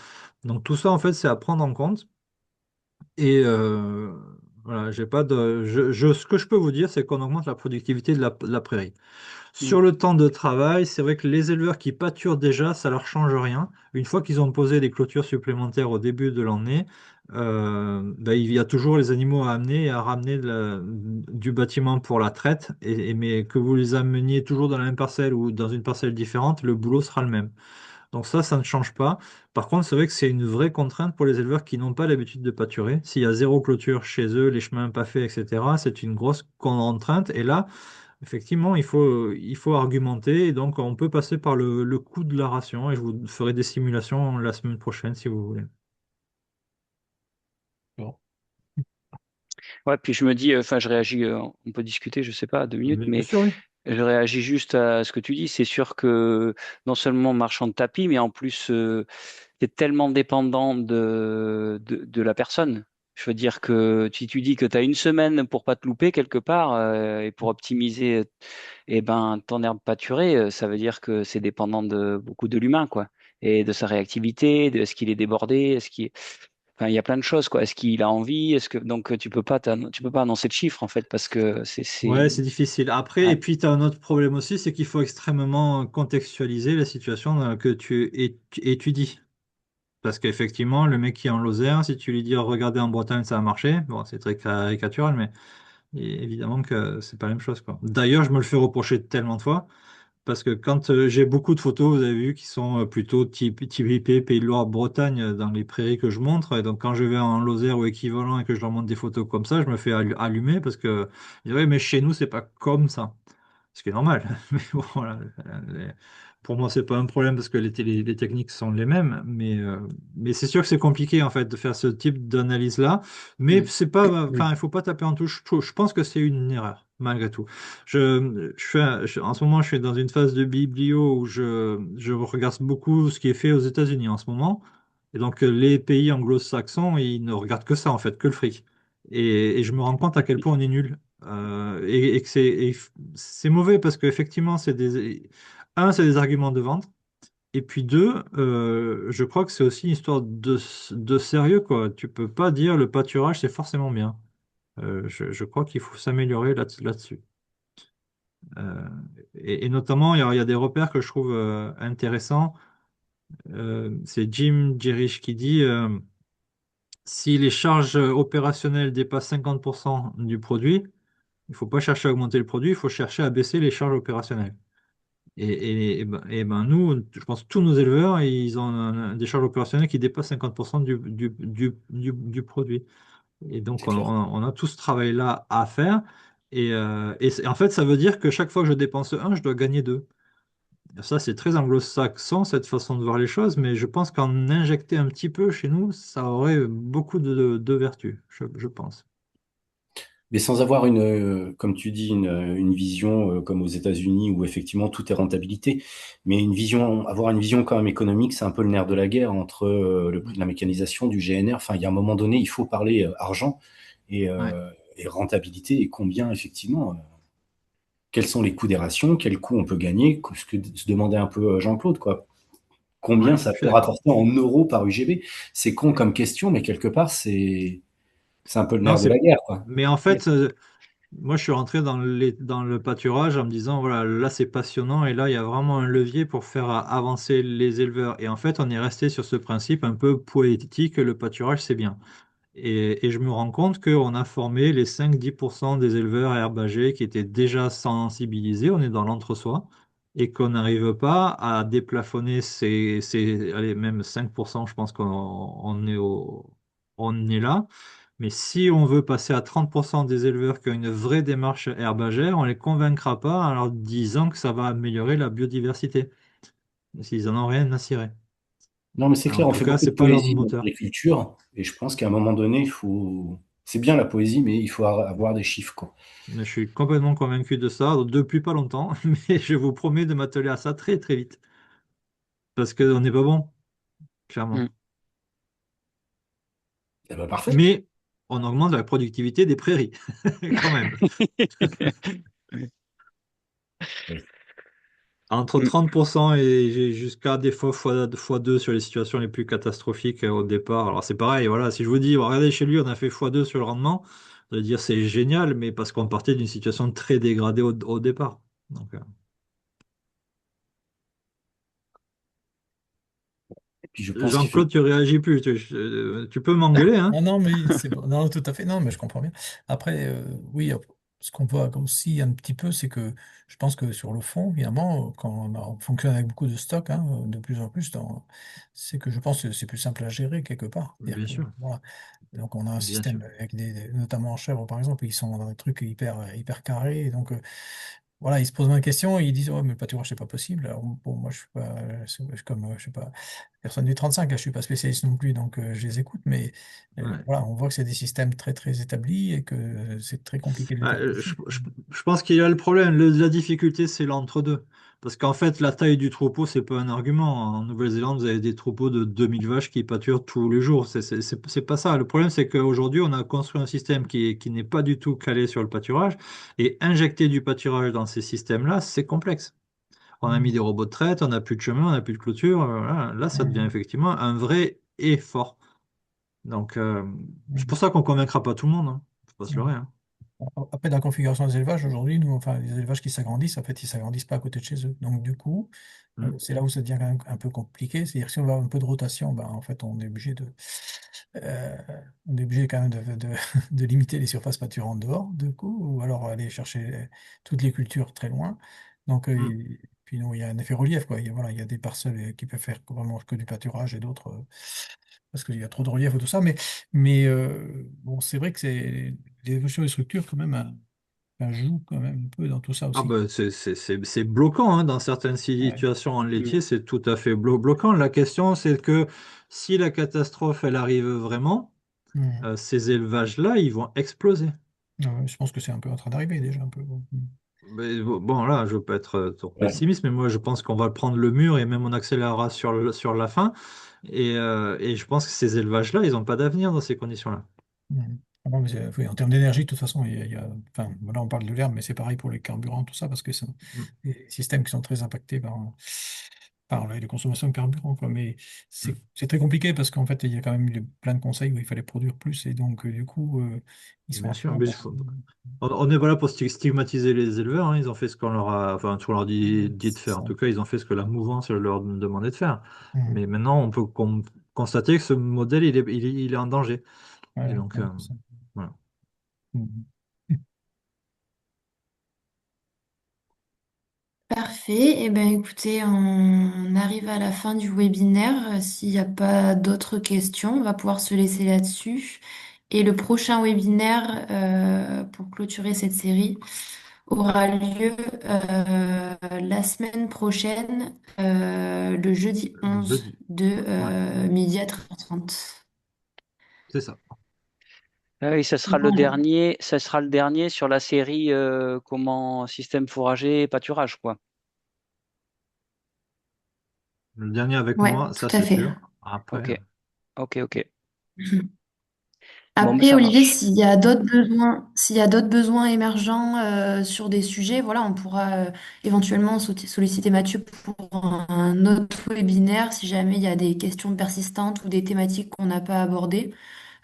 Donc, tout ça, en fait, c'est à prendre en compte. Et Voilà, j'ai pas de. Ce que je peux vous dire, c'est qu'on augmente la productivité de la prairie. Mm. Sur le temps de travail, c'est vrai que les éleveurs qui pâturent déjà, ça leur change rien. Une fois qu'ils ont posé des clôtures supplémentaires au début de l'année, ben, il y a toujours les animaux à amener et à ramener du bâtiment pour la traite. Mais que vous les ameniez toujours dans la même parcelle ou dans une parcelle différente, le boulot sera le même. Donc ça ne change pas. Par contre, c'est vrai que c'est une vraie contrainte pour les éleveurs qui n'ont pas l'habitude de pâturer. S'il y a zéro clôture chez eux, les chemins pas faits, etc., c'est une grosse contrainte. Et là, effectivement, il faut argumenter. Et donc, on peut passer par le coût de la ration. Et je vous ferai des simulations la semaine prochaine, si vous voulez. Bon. Ouais, puis je me dis, enfin, je réagis, on peut discuter, je sais pas, 2 minutes, Mais bien mais sûr, oui. je réagis juste à ce que tu dis. C'est sûr que non seulement marchand de tapis, mais en plus, tu es tellement dépendant de la personne. Je veux dire que si tu dis que tu as une semaine pour pas te louper quelque part et pour optimiser eh ben, ton herbe pâturée, ça veut dire que c'est dépendant de beaucoup de l'humain, quoi. Et de sa réactivité, de est-ce qu'il est débordé, est-ce qu'il enfin, il y a plein de choses, quoi. Est-ce qu'il a envie? Est-ce que donc tu peux pas annoncer de chiffres en fait parce que Ouais, c'est difficile. Après, et ouais. puis tu as un autre problème aussi, c'est qu'il faut extrêmement contextualiser la situation que tu étudies. Parce qu'effectivement, le mec qui est en Lozère, si tu lui dis regardez en Bretagne, ça a marché, bon, c'est très caricatural, mais évidemment que c'est pas la même chose, quoi. D'ailleurs, je me le fais reprocher tellement de fois, parce que quand j'ai beaucoup de photos, vous avez vu, qui sont plutôt typées Pays de Loire, Bretagne, dans les prairies que je montre, et donc quand je vais en Lozère ou équivalent et que je leur montre des photos comme ça, je me fais allumer, parce que, je dis, ouais, mais chez nous, c'est pas comme ça. Ce qui est normal. Mais bon, voilà. Les- Pour moi, c'est pas un problème parce que les techniques sont les mêmes. Mais c'est sûr que c'est compliqué en fait de faire ce type d'analyse-là. Mais Mm. c'est pas, enfin, il faut pas taper en touche. Je pense que c'est une erreur malgré tout. En ce moment, je suis dans une phase de biblio où je regarde beaucoup ce qui est fait aux États-Unis en ce moment. Et donc, les pays anglo-saxons, ils ne regardent que ça en fait, que le fric. Et je me rends compte à quel point on est nul. Et que c'est mauvais parce qu'effectivement, c'est des arguments de vente. Et puis deux, je crois que c'est aussi une histoire de sérieux, quoi. Tu peux pas dire le pâturage, c'est forcément bien. Je crois qu'il faut s'améliorer là-dessus. Euh, et notamment, il y a des repères que je trouve intéressants. C'est Jim Gerish qui dit si les charges opérationnelles dépassent 50% du produit, il ne faut pas chercher à augmenter le produit, il faut chercher à baisser les charges opérationnelles. Et ben nous, je pense que tous nos éleveurs, ils ont des charges opérationnelles qui dépassent 50% du produit. Et donc, C'est clair. on a tout ce travail-là à faire. En fait, ça veut dire que chaque fois que je dépense un, je dois gagner deux. Ça, c'est très anglo-saxon, cette façon de voir les choses, mais je pense qu'en injecter un petit peu chez nous, ça aurait beaucoup de vertus, je pense. Mais sans avoir comme tu dis, une vision comme aux États-Unis où effectivement tout est rentabilité, mais avoir une vision quand même économique, c'est un peu le nerf de la guerre entre le prix de la mécanisation, du GNR. Enfin, il y a un moment donné, il faut parler argent Ouais, et rentabilité et combien effectivement, quels sont les coûts des rations, quels coûts on peut gagner, ce que se demandait un peu Jean-Claude, quoi. Combien ouais, ça je suis peut d'accord. rapporter en euros par UGB? C'est con comme question, mais quelque part, c'est un peu le Non, nerf de la guerre, quoi. mais en fait, moi, je suis rentré dans le pâturage en me disant, voilà, là, c'est passionnant et là, il y a vraiment un levier pour faire avancer les éleveurs. Et en fait, on est resté sur ce principe un peu poétique, le pâturage, c'est bien. Et je me rends compte qu'on a formé les 5-10% des éleveurs herbagers qui étaient déjà sensibilisés, on est dans l'entre-soi, et qu'on n'arrive pas à déplafonner allez, même 5%, je pense on est là. Mais si on veut passer à 30% des éleveurs qui ont une vraie démarche herbagère, on ne les convaincra pas en leur disant que ça va améliorer la biodiversité, s'ils en ont rien à cirer. Non, mais c'est En clair, on tout fait cas, beaucoup de c'est pas leur poésie dans moteur. l'agriculture, et je pense qu'à un moment donné, il faut. C'est bien la poésie, mais il faut avoir des chiffres, quoi. Mais je suis complètement convaincu de ça depuis pas longtemps, mais je vous promets de m'atteler à ça très très vite. Parce qu'on n'est pas bon, clairement. Mm. Eh ben, parfait. Mais on augmente la productivité des prairies, quand même. Oui. Entre Mm. 30% et j'ai jusqu'à des fois 2 sur les situations les plus catastrophiques au départ. Alors c'est pareil, voilà, si je vous dis, regardez chez lui, on a fait x2 sur le rendement, Vous allez dire c'est génial, mais parce qu'on partait d'une situation très dégradée au départ. Donc, Et puis je pense Jean-Claude, tu réagis plus. Tu peux m'engueuler, hein? Non, non, mais c'est bon. Non, tout à fait. Non, mais je comprends bien. Après, oui, ce qu'on voit aussi un petit peu, c'est que je pense que sur le fond, évidemment, quand on fonctionne avec beaucoup de stock, hein, de plus en plus, c'est que je pense que c'est plus simple à gérer quelque part. C'est-à-dire Bien que, sûr, voilà. Donc, on a un bien sûr. système avec notamment en chèvre, par exemple, ils sont dans des trucs hyper carrés. Et donc, voilà, ils se posent moins de questions et ils disent, oh, mais le pâturage, c'est pas possible. Alors, bon, moi, je suis pas, je suis comme, je sais pas, personne du 35, hein, je suis pas spécialiste non plus, donc je les écoute, mais Ouais. voilà, on voit que c'est des systèmes très établis et que c'est très compliqué de les Ah, faire pousser. je pense qu'il y a le problème. La difficulté, c'est l'entre-deux. Parce qu'en fait, la taille du troupeau, c'est pas un argument. En Nouvelle-Zélande, vous avez des troupeaux de 2000 vaches qui pâturent tous les jours. C'est pas ça. Le problème, c'est qu'aujourd'hui, on a construit un système qui n'est pas du tout calé sur le pâturage. Et injecter du pâturage dans ces systèmes-là, c'est complexe. On a mis Mhm. des robots de traite, on n'a plus de chemin, on n'a plus de clôture. Voilà. Là, ça devient Mhm. effectivement un vrai effort. Donc, c'est Mhm. pour ça qu'on convaincra pas tout le monde, hein. Faut pas se leurrer, Mhm. hein. Après, dans la configuration des élevages, aujourd'hui, nous, enfin, les élevages qui s'agrandissent, en fait, ils s'agrandissent pas à côté de chez eux. Donc, du coup, Mm. c'est là où ça devient quand même un peu compliqué. C'est-à-dire que si on veut avoir un peu de rotation, ben, en fait, euh, on est obligé quand même de limiter les surfaces pâturantes dehors, du coup, ou alors aller chercher toutes les cultures très loin. Donc, Mm. puis non, il y a un effet relief, quoi. Voilà, il y a des parcelles qui peuvent faire vraiment que du pâturage et d'autres parce qu'il y a trop de relief et tout ça. Mais bon, c'est vrai que c'est l'évolution des structures, quand même, joue quand même un peu dans tout ça Ah aussi. ben, c'est bloquant, hein. Dans certaines Ouais. situations en Mm. laitier, c'est tout à fait bloquant. La question, c'est que si la catastrophe, elle arrive vraiment, Hmm. ces élevages-là, ils vont exploser. Ouais, je pense que c'est un peu en train d'arriver déjà un peu. Bon. Hmm. Mais bon, là, je veux pas être trop Ouais. pessimiste, mais moi, je pense qu'on va prendre le mur et même on accélérera sur la fin. Et je pense que ces élevages-là, ils n'ont pas d'avenir dans ces conditions-là. Hmm. Ah bon, mais oui, en termes d'énergie, de toute façon, enfin, là on parle de l'herbe, mais c'est pareil pour les carburants, tout ça, parce que c'est Mm. des systèmes qui sont très impactés par les consommations de carburant, quoi. Mais Mm. c'est très compliqué parce qu'en fait, il y a quand même eu plein de conseils où il fallait produire plus, et donc du coup, ils sont Bien un peu sûr, mais embarqués. on n'est pas là pour stigmatiser les éleveurs, hein. Ils ont fait ce qu'on leur a, enfin, ce qu'on leur dit de faire. En Ça. tout cas, ils ont fait ce que la mouvance leur demandait de faire. Hmm. Mais maintenant, on peut constater que ce modèle, il est en danger. Et Ouais, donc, ouais, c'est ça. voilà. Hmm. Parfait. Eh ben, écoutez, on arrive à la fin du webinaire. S'il n'y a pas d'autres questions, on va pouvoir se laisser là-dessus. Et le prochain webinaire, pour clôturer cette série, aura lieu la semaine prochaine, le jeudi 11 Jeudi. de Ouais, midi à 13h30. c'est ça. Ah oui, Voilà. ça sera le dernier sur la série comment système fourrager, pâturage, quoi. Le dernier avec Ouais, moi, tout ça à c'est fait. sûr. Après, Ok, ok. Bon, mais Après, ça Olivier, marche. s'il y a d'autres besoins émergents sur des sujets, voilà, on pourra éventuellement solliciter Mathieu pour un autre webinaire si jamais il y a des questions persistantes ou des thématiques qu'on n'a pas abordées.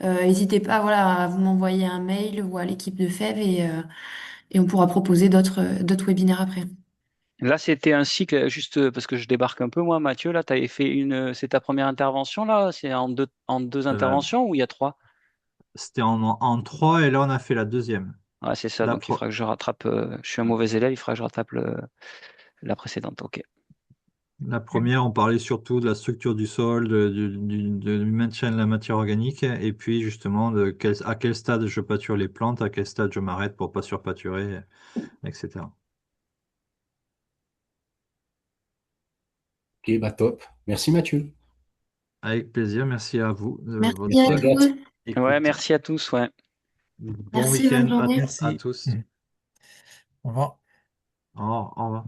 N'hésitez pas, voilà, à vous m'envoyer un mail ou à l'équipe de FEV et on pourra proposer d'autres webinaires après. Là, c'était un cycle, juste parce que je débarque un peu, moi, Mathieu, là, c'est ta première intervention, là? C'est en deux euh, interventions ou il y a trois? c'était en 3 et là on a fait la deuxième. Ah, c'est ça, La, donc il pro- faudra que je rattrape, je suis un mauvais élève, il faudra que je rattrape la précédente, ok. la première, on parlait surtout de la structure du sol, du maintien de la matière organique, et puis justement à quel stade je pâture les plantes, à quel stade je m'arrête pour pas surpâturer, etc. Ok, bah top. Merci Mathieu. Avec plaisir, merci à vous de Merci à Merci votre Agathe. tous. Ouais, écoute. merci à tous, ouais. Bon Merci, bonne week-end journée. à Merci. tous. Hmm. Au revoir. Au revoir.